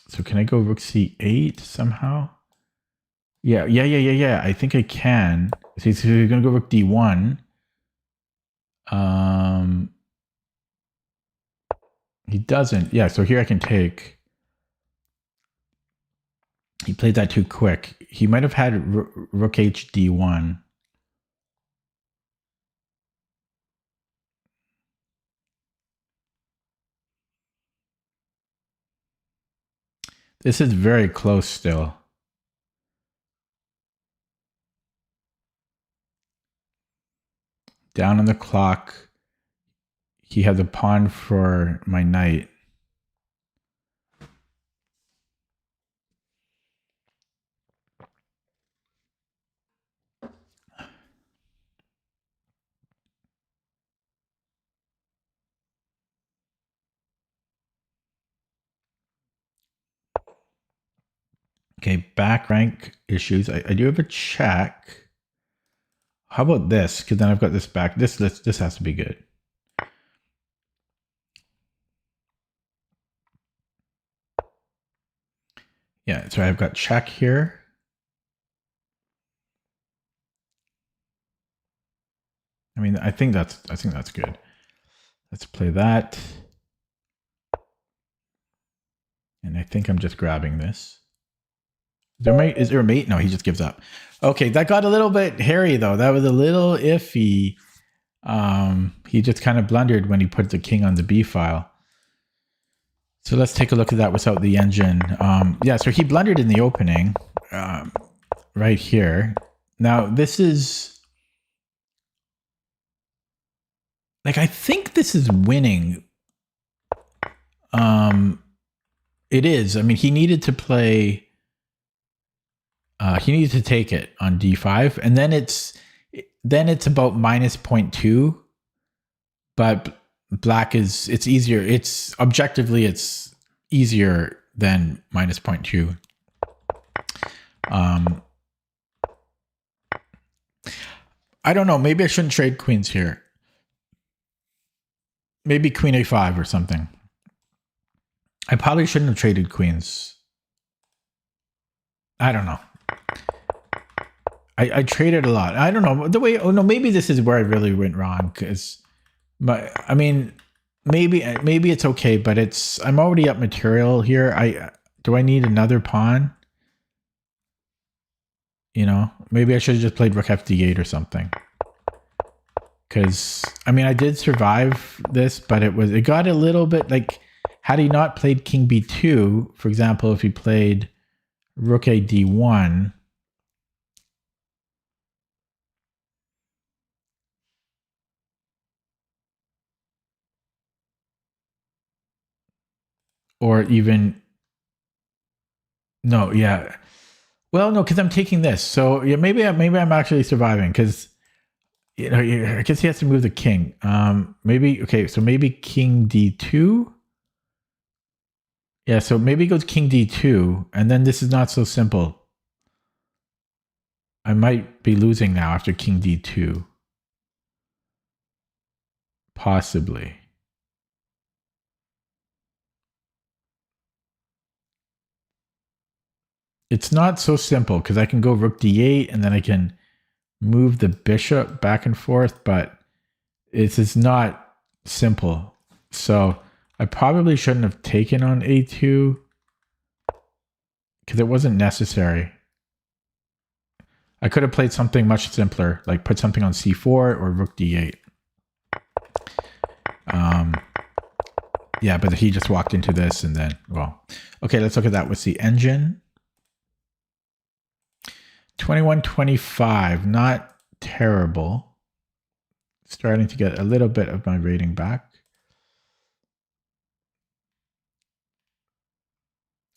So can I go rook c8 somehow? Yeah. I think I can. So he's going to go rook d1. He doesn't. Yeah, so here I can take. He played that too quick. He might have had rook h d1. This is very close still. Down on the clock. He has a pawn for my knight. Okay, back rank issues. I do have a check. How about this? Because then I've got this back. This has to be good. Yeah, so I've got check here. I mean, I think that's good. Let's play that. And I think I'm just grabbing this. Is there a mate? No, he just gives up. Okay, that got a little bit hairy though. That was a little iffy. He just kind of blundered when he put the king on the b file. So let's take a look at that without the engine. Yeah, so he blundered in the opening right here. Now this is like, I think this is winning. It is. I mean, he needed to play. He needed to take it on d5, and then it's about minus 0.2. But black it's easier. It's objectively it's easier than minus 0.2. I don't know. Maybe I shouldn't trade queens here. Maybe queen a5 or something. I probably shouldn't have traded queens. I don't know. I traded a lot. I don't know the way. Oh no, maybe this is where I really went wrong. Because, I mean, maybe it's okay, but I'm already up material here. Do I need another pawn? You know, maybe I should have just played rook fd8 or something. Because I mean, I did survive this, but it got a little bit like, had he not played king b2, for example, if he played rook a d1. Or even, no, yeah. Well, no, because I'm taking this. So yeah, maybe I'm actually surviving because, you know, I guess he has to move the king. Maybe, okay, so maybe king d2. Yeah, so maybe it goes king d2, and then this is not so simple. I might be losing now after king d2. Possibly. It's not so simple because I can go rook d8 and then I can move the bishop back and forth, but it's not simple. So I probably shouldn't have taken on a2 because it wasn't necessary. I could have played something much simpler, like put something on c4 or rook d8. Yeah, but he just walked into this and then, well, okay, let's look at that. What's the engine? 2125, not terrible. Starting to get a little bit of my rating back.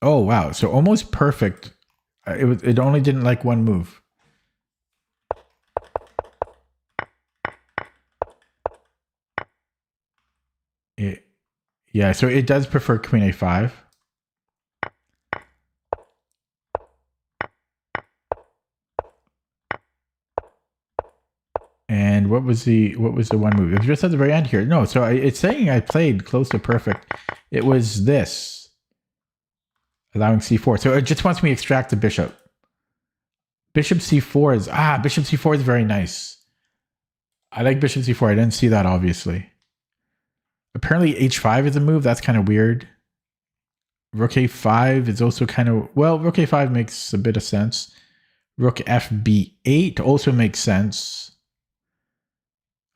Oh, wow. So almost perfect. It only didn't like one move. Yeah, so it does prefer queen a5. And what was the one move? It was just at the very end here. No, so it's saying I played close to perfect. It was this, allowing c4. So it just wants me to extract the bishop. Bishop c4 is bishop c4 is very nice. I like bishop c4. I didn't see that obviously. Apparently h5 is a move. That's kind of weird. Rook a5 is also kind of, well, rook a5 makes a bit of sense. Rook fb8 also makes sense.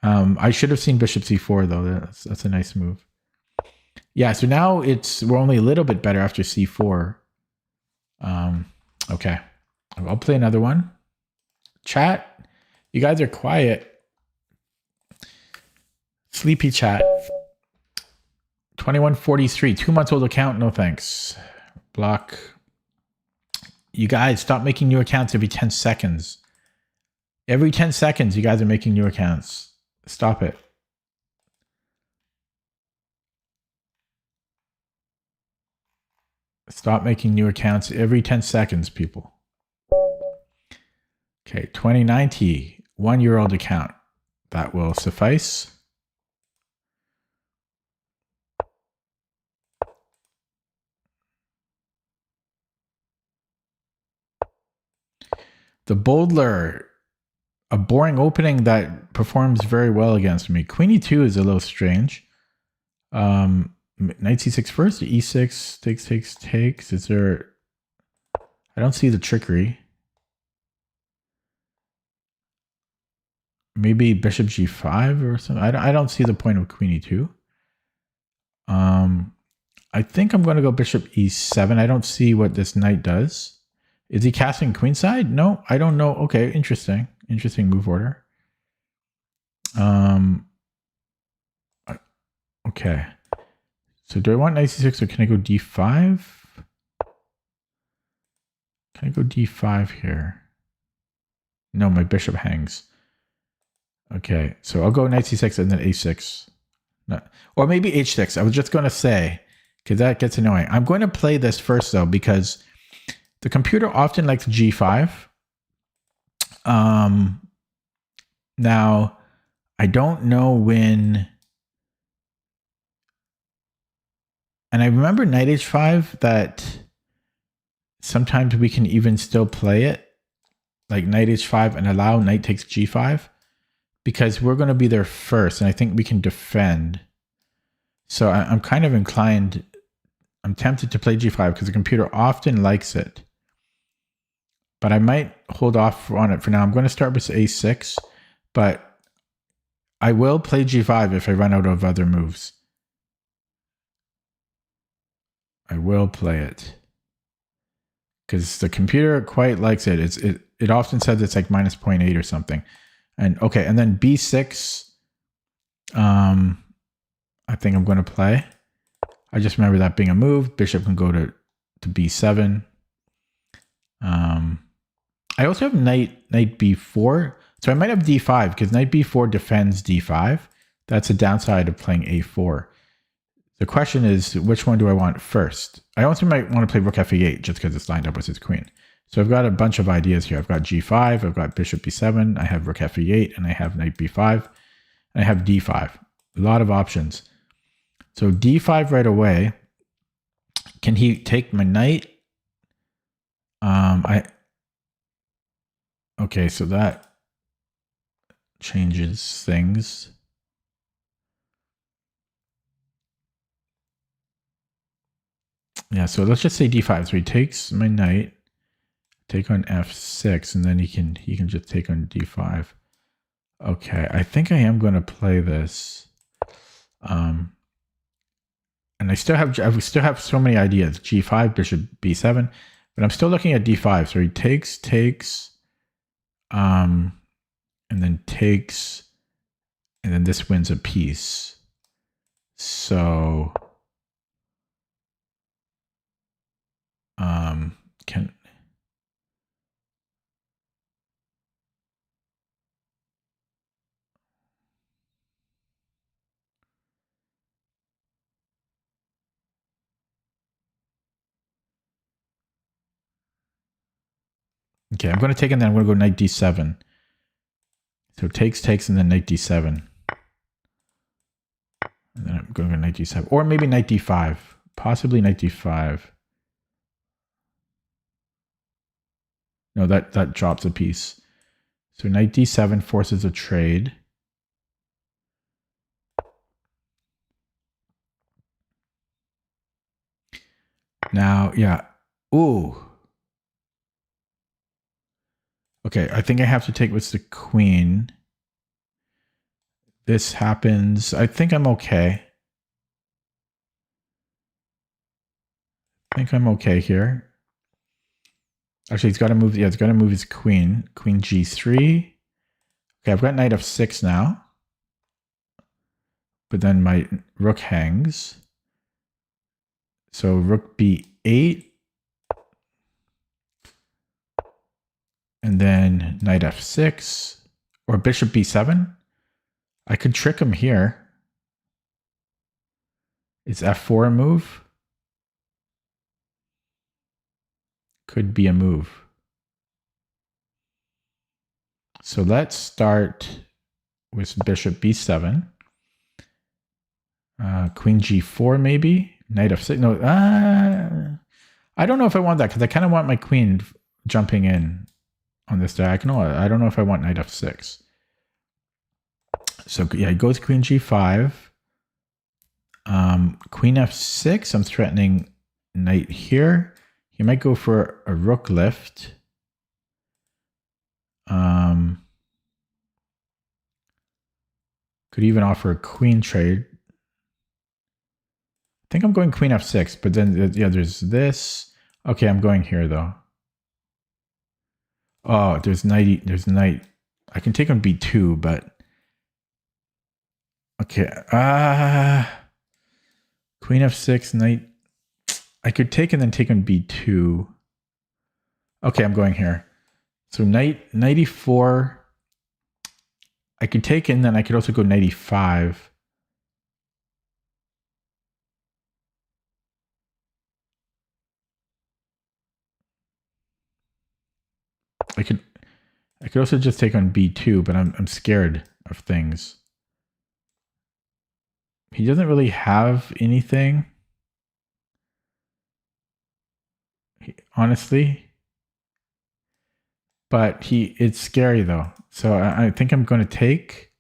I should have seen bishop c4 though. That's a nice move. Yeah, so now we're only a little bit better after c4. Okay, I'll play another one. Chat, you guys are quiet. Sleepy chat. 2143, 2 months old account, no thanks. Block. You guys, stop making new accounts every 10 seconds. Every 10 seconds, you guys are making new accounts. Stop it. Stop making new accounts every 10 seconds, people. Okay, 2090, 1-year-old account. That will suffice. The Boldler, a boring opening that performs very well against me. Queen e2 is a little strange. Knight c6 first, e6, takes. Is there... I don't see the trickery. Maybe bishop g5 or something. I don't see the point of queen e2. I think I'm going to go bishop e7. I don't see what this knight does. Is he casting queenside? No, I don't know. Okay, interesting. Interesting move order. Okay. So do I want knight c6 or can I go d5? Can I go d5 here? No, my bishop hangs. Okay, so I'll go knight c6 and then a6. No, or maybe h6. I was just going to say, because that gets annoying. I'm going to play this first, though, because the computer often likes g5. Now, I don't know when... And I remember knight h5 that sometimes we can even still play it, like knight h5 and allow knight takes g5, because we're going to be there first, and I think we can defend. So I'm kind of inclined, I'm tempted to play g5 because the computer often likes it. But I might hold off on it for now. I'm going to start with a6, but I will play g5 if I run out of other moves. I will play it because the computer quite likes it. It often says it's like minus 0.8 or something. And okay, and then b6. I think I'm going to play. I just remember that being a move. Bishop can go to b7. I also have knight b4. So I might have d5 because knight b4 defends d5. That's a downside of playing a4. The question is, which one do I want first? I also might want to play rook f8 just because it's lined up with his queen. So I've got a bunch of ideas here. I've got g5, I've got bishop b7, I have rook f8, and I have knight b5, and I have d5. A lot of options. So d5 right away. Can he take my knight? Okay, so that changes things. Yeah, so let's just say d5. So he takes my knight, take on f6, and then he can just take on d5. Okay, I think I am going to play this. and I still have so many ideas. G5, bishop B7, but I'm still looking at D5. So he takes, and then takes, and then this wins a piece. So, can. Okay, I'm going to take and then I'm going to go knight D7. So takes, and then knight D7. And then I'm going to go knight D7. Or maybe knight D5. Possibly knight D5. No, that drops a piece. So knight D7 forces a trade. Now, yeah. Ooh. Okay, I think I have to take with the queen. This happens. I think I'm okay. I think I'm okay here. Actually, he's got to move. Yeah, he's got to move his queen. Queen G3. Okay, I've got knight F6 now. But then my rook hangs. So rook B8. And then knight F6. Or bishop B7. I could trick him here. Is F4 a move? Could be a move. So let's start with bishop B7. Queen G4 maybe? Knight F6. No, I don't know if I want that because I kind of want my queen jumping in on this diagonal. I don't know if I want knight F6. So yeah, he goes queen G5. Queen F6, I'm threatening knight here. He might go for a rook lift. Could even offer a queen trade. I think I'm going queen F6, but then yeah, there's this. Okay, I'm going here though. Oh, there's knight. I can take on B2, but okay. Queen F6, knight. I could take and then take on B2. Okay, I'm going here. So knight E4. I could take and then I could also go knight E5. I could also just take on B2, but I'm scared of things. He doesn't really have anything. Honestly. But it's scary though. So I think I'm going to take,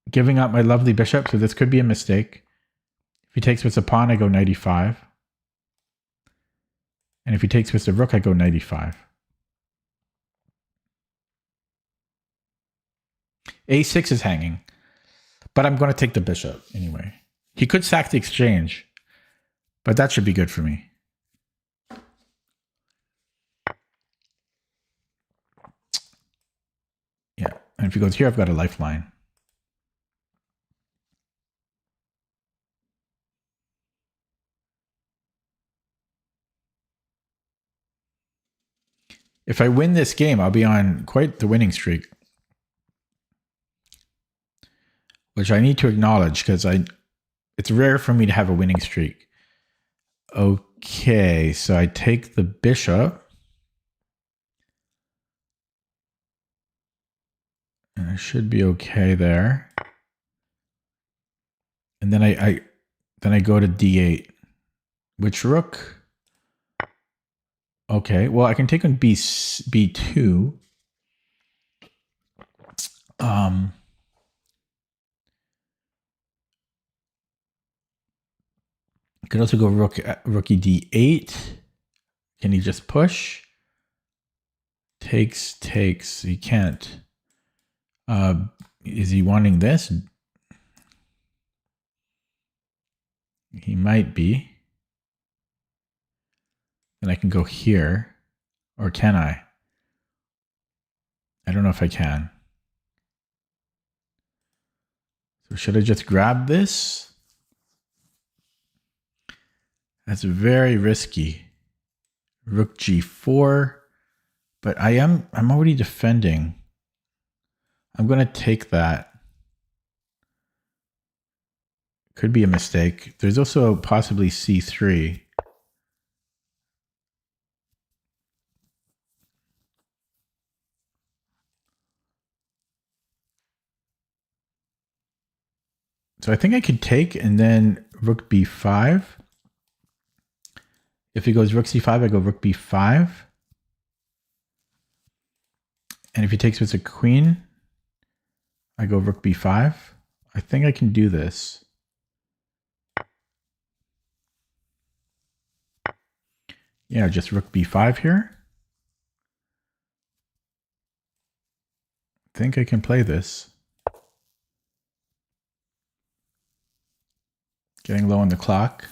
giving up my lovely bishop. So this could be a mistake. If he takes with a pawn, I go knight E5. And if he takes with the rook, I go knight E5. A6 is hanging. But I'm going to take the bishop anyway. He could sack the exchange. But that should be good for me. Yeah. And if he goes here, I've got a lifeline. If I win this game, I'll be on quite the winning streak. Which I need to acknowledge because it's rare for me to have a winning streak. Okay, so I take the bishop. And I should be okay there. And then I go to D8. Which rook? Okay, well I can take on B2. I could also go rookie D8. Can he just push? Takes. He can't. Is he wanting this? He might be. Then I can go here. Or can I? I don't know if I can. So should I just grab this? That's very risky. Rook g4. But I'm already defending. I'm going to take that. Could be a mistake. There's also possibly c3. So I think I could take and then rook b5. If he goes rook c5, I go rook b5. And if he takes with a queen, I go rook b5. I think I can do this. Yeah, just rook b5 here. I think I can play this. Getting low on the clock.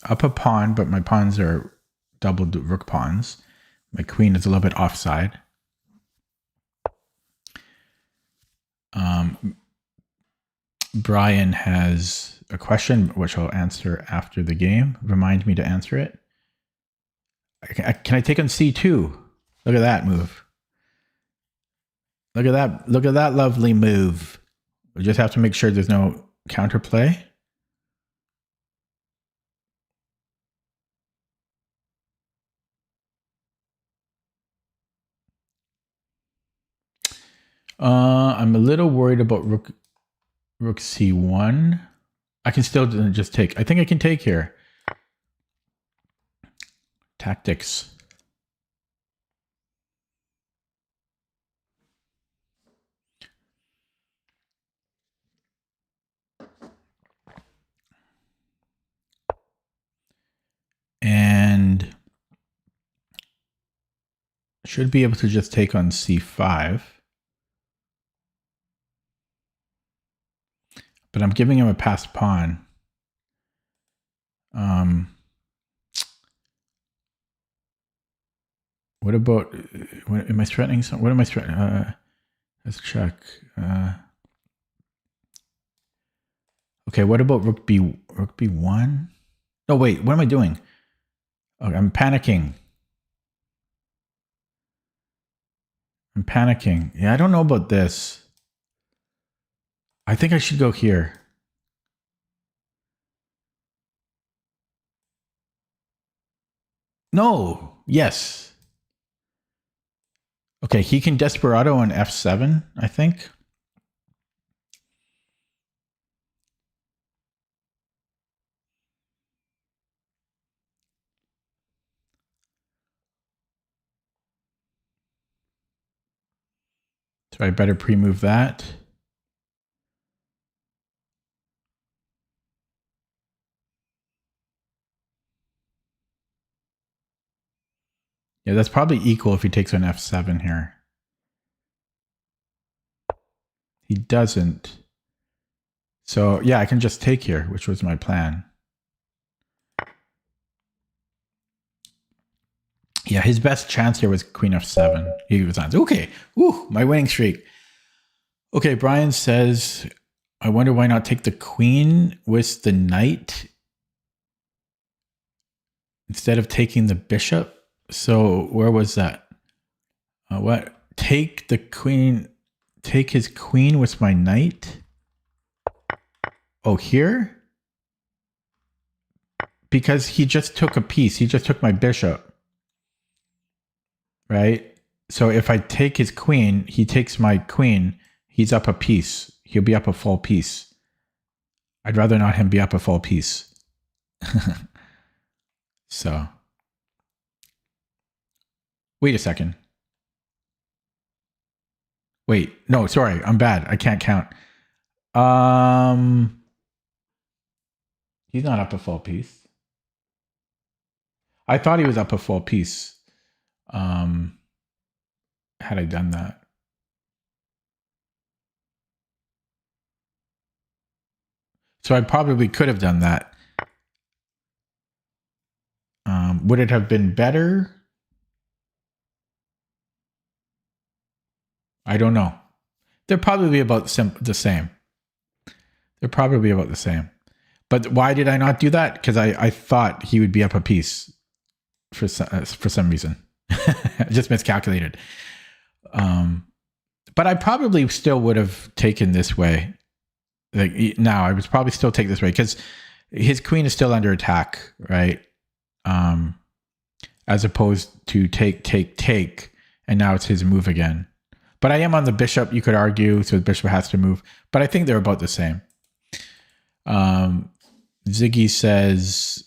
Up a pawn, but my pawns are double rook pawns. My queen is a little bit offside. Brian has a question, which I'll answer after the game. Remind me to answer it. Can I take on c2? Look at that move. Look at that. Look at that lovely move. We just have to make sure there's no counterplay. I'm a little worried about rook c1. I can still just take. I think I can take here. Tactics. And should be able to just take on c5. But I'm giving him a passed pawn. What about, what, am I threatening something? What am I threatening? Let's check. Okay, what about rook b1? No, wait, what am I doing? Okay, I'm panicking. Yeah, I don't know about this. I think I should go here. No, yes. Okay, he can desperado on f7, I think. So I better pre-move that. Yeah, that's probably equal if he takes on f7 here. He doesn't. So yeah, I can just take here, which was my plan. Yeah, his best chance here was queen f7. He was on. Okay, woo, my winning streak. Okay, Brian says, I wonder why not take the queen with the knight instead of taking the bishop. So where was that? What? Take the queen, take his queen with my knight? Oh, here? Because he just took a piece. He just took my bishop. Right? So if I take his queen, he takes my queen, he's up a piece. He'll be up a full piece. I'd rather not him be up a full piece. So. Wait a second. Wait, no, sorry, I'm bad. I can't count. He's not up a full piece. I thought he was up a full piece. Had I done that. So I probably could have done that. Would it have been better? I don't know. They're probably about the same. They're probably about the same. But why did I not do that? Because I thought he would be up a piece for some reason. I just miscalculated. But I probably still would have taken this way. Like now, I would probably still take this way because his queen is still under attack, right? As opposed to take, and now it's his move again. But I am on the bishop, you could argue, so the bishop has to move. But I think they're about the same. Ziggy says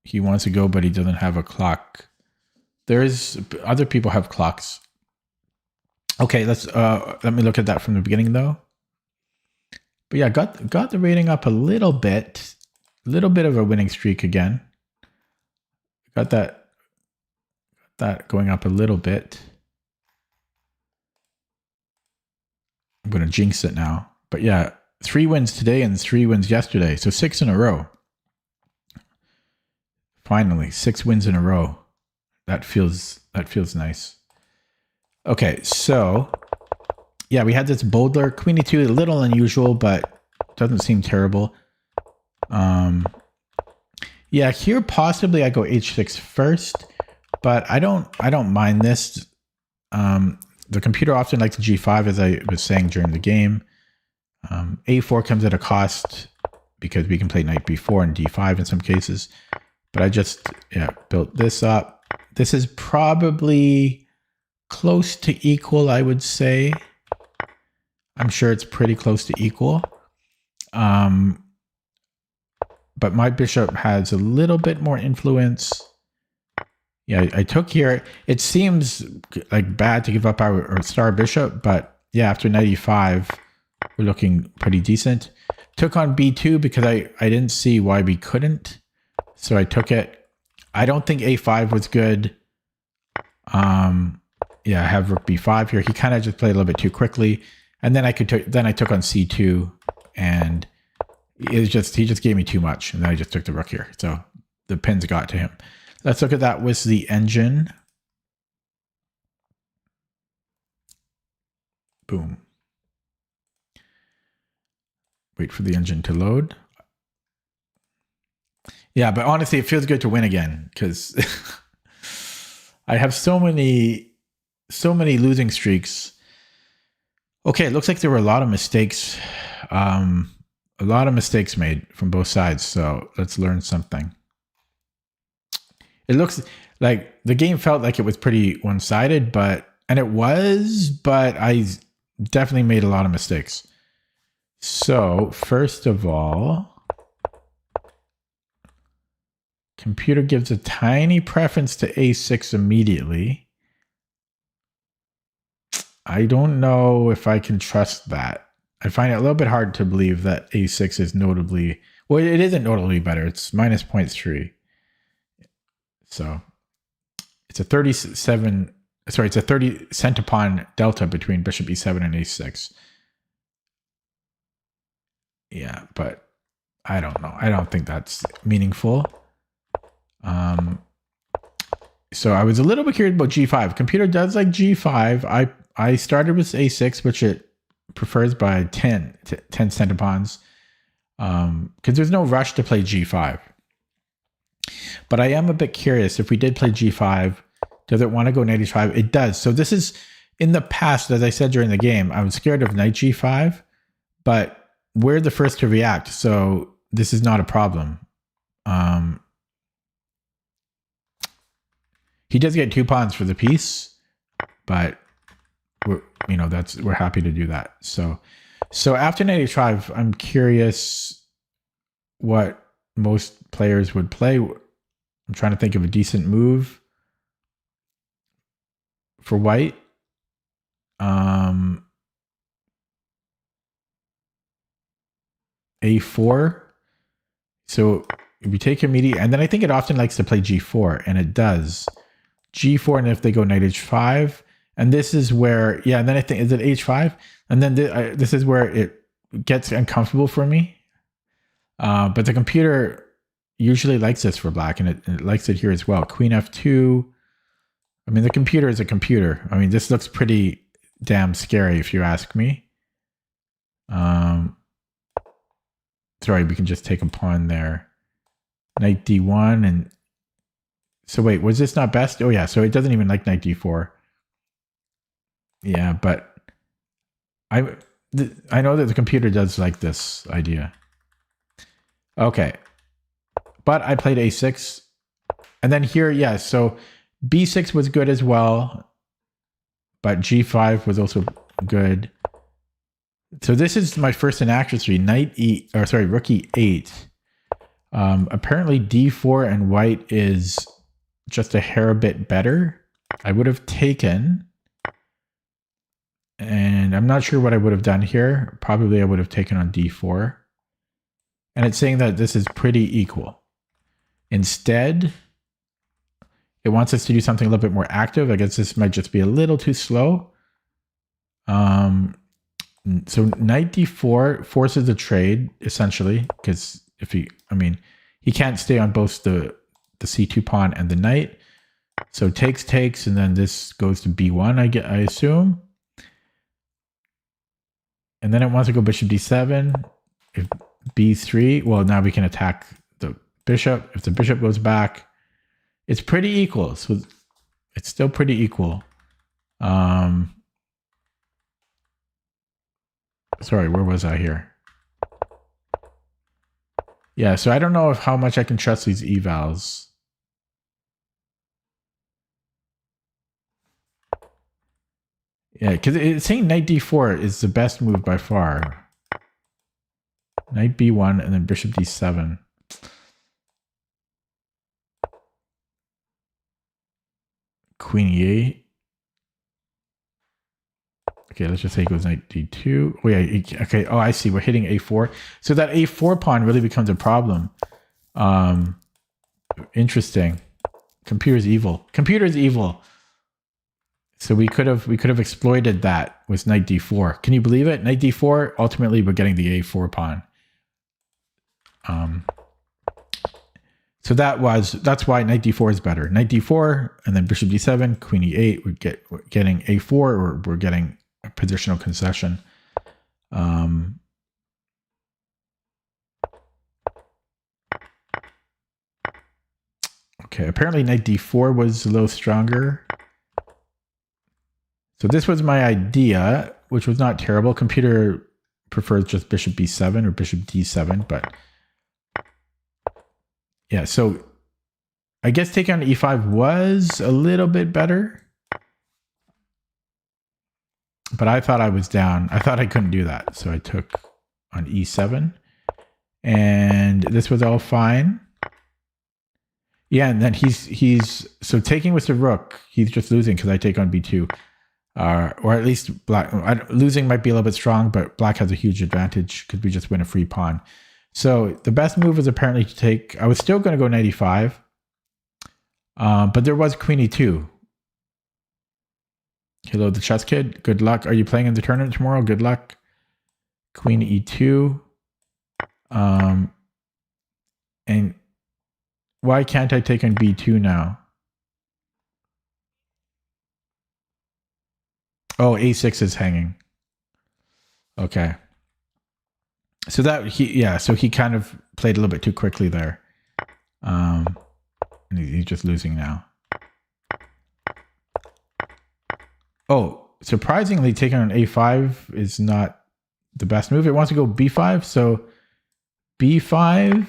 he wants to go, but he doesn't have a clock. Other people have clocks. Okay, let me look at that from the beginning though. But yeah, got the rating up a little bit of a winning streak again. Got that going up a little bit. I'm going to jinx it now. But yeah, 3 wins today and 3 wins yesterday. So 6 in a row. Finally, 6 wins in a row. That feels nice. Okay, so yeah, we had this Bodler Queen E2, a little unusual, but doesn't seem terrible. Yeah, here possibly I go H6 first, but I don't mind this. The computer often likes G5, as I was saying during the game. A4 comes at a cost because we can play knight B4 and D5 in some cases. But I just built this up. This is probably close to equal, I would say. I'm sure it's pretty close to equal. But my bishop has a little bit more influence. Yeah, I took here. It seems like bad to give up our star bishop, but yeah, after knight e5, we're looking pretty decent. Took on b2 because I didn't see why we couldn't. So I took it. I don't think a5 was good. Yeah, I have rook b5 here. He kind of just played a little bit too quickly. And then I took on c2, and he just gave me too much. And then I just took the rook here. So the pins got to him. Let's look at that with the engine. Boom. Wait for the engine to load. Yeah, but honestly, it feels good to win again because I have so many losing streaks. Okay, it looks like there were a lot of mistakes. A lot of mistakes made from both sides. So let's learn something. It looks like the game felt like it was pretty one-sided, and it was, but I definitely made a lot of mistakes. So first of all, computer gives a tiny preference to a6 immediately. I don't know if I can trust that. I find it a little bit hard to believe that a6 is notably, well, it isn't notably better. It's minus 0.3. So it's a 30 centipon delta between bishop e7 and a6. Yeah, but I don't know. I don't think that's meaningful. So I was a little bit curious about g5. Computer does like g5. I started with a6, which it prefers by 10 centipons, because there's no rush to play g5. But I am a bit curious, if we did play g5, does it want to go knight h5? It does. So this is, in the past, as I said during the game, I was scared of knight g5, but we're the first to react, so this is not a problem. He does get 2 pawns for the piece, but we're happy to do that. So after knight h5, I'm curious what most players would play. I'm trying to think of a decent move for white. A4. So if we take immediate, and then I think it often likes to play g4, and it does. G4, and if they go knight h5, And this is where, yeah, and then I think, is it H5? And then this is where it gets uncomfortable for me. But the computer usually likes this for black, and it likes it here as well. Queen F2. I mean, the computer is a computer. I mean, this looks pretty damn scary if you ask me. Sorry, we can just take a pawn there. Knight D1. And so wait, was this not best? Oh yeah, so it doesn't even like knight D4. Yeah, but I know that the computer does like this idea. Okay. But I played A6. And then here, yeah, so B6 was good as well. But G5 was also good. So this is my first inaccuracy. Rook E8. Apparently D4 and white is just a hair bit better. I would have taken, and I'm not sure what I would have done here. Probably I would have taken on D4. And it's saying that this is pretty equal. Instead, it wants us to do something a little bit more active. I guess this might just be a little too slow. So knight D4 forces a trade, essentially, because if he can't stay on both the C2 pawn and the knight. So takes, and then this goes to B1, I assume. And then it wants to go bishop D7. If B3, well, now we can attack the bishop. If the bishop goes back, it's pretty equal. So it's still pretty equal. Sorry, where was I here? Yeah, so I don't know how much I can trust these evals. Yeah, because it's saying knight D4 is the best move by far. Knight B1 and then bishop D7. Queen E8. Okay, let's just say he goes knight D2. Oh yeah, okay. Oh, I see. We're hitting A4. So that A4 pawn really becomes a problem. Interesting. Computer's evil. Computer's evil. So we could have exploited that with knight D4. Can you believe it? Knight D4. Ultimately, we're getting the A4 pawn. So that's why knight D4 is better. Knight D4 and then bishop D7, queen E8. We're getting A4, or we're getting a positional concession. Okay, apparently knight D4 was a little stronger. So this was my idea, which was not terrible. Computer prefers just bishop B7 or bishop D7, but yeah, so I guess taking on E5 was a little bit better. But I thought I was down. I thought I couldn't do that. So I took on E7. And this was all fine. Yeah, and then he's so taking with the rook, he's just losing because I take on B2. Or at least black. Losing might be a little bit strong, but black has a huge advantage because we just win a free pawn. So the best move was apparently to take. I was still going to go knight E5. But there was queen E2. Hello, the chess kid. Good luck. Are you playing in the tournament tomorrow? Good luck. Queen E2. And why can't I take on B2 now? Oh, A6 is hanging. Okay. So so he kind of played a little bit too quickly there. And he's just losing now. Oh, surprisingly, taking on A5 is not the best move. It wants to go B5, so B5,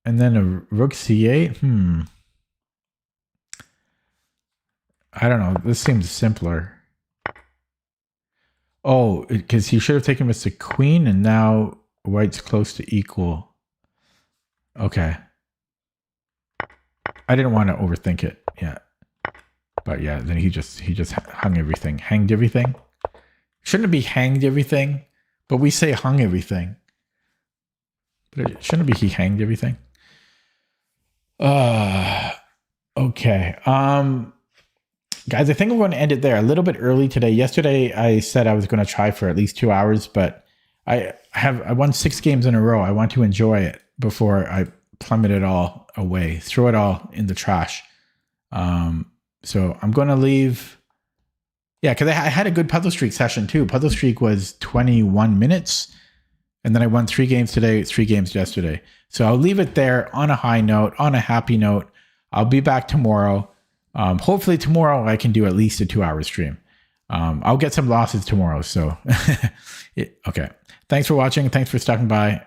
and then a rook C8. I don't know. This seems simpler. Oh, because he should have taken with the queen, and now white's close to equal. Okay. I didn't want to overthink it. Yeah. But yeah, then he just hung everything. Hanged everything? Shouldn't it be hanged everything? But we say hung everything. But it shouldn't be he hanged everything. Okay. guys, I think I'm going to end it there a little bit early today. Yesterday, I said I was going to try for at least 2 hours, but I won 6 games in a row. I want to enjoy it before I plummet it all away, throw it all in the trash. So I'm going to leave. Yeah, because I had a good Puzzle Streak session too. Puzzle Streak was 21 minutes. And then I won 3 games today, 3 games yesterday. So I'll leave it there on a high note, on a happy note. I'll be back tomorrow. Hopefully tomorrow I can do at least a 2-hour stream. I'll get some losses tomorrow. So, okay. Thanks for watching. Thanks for stopping by.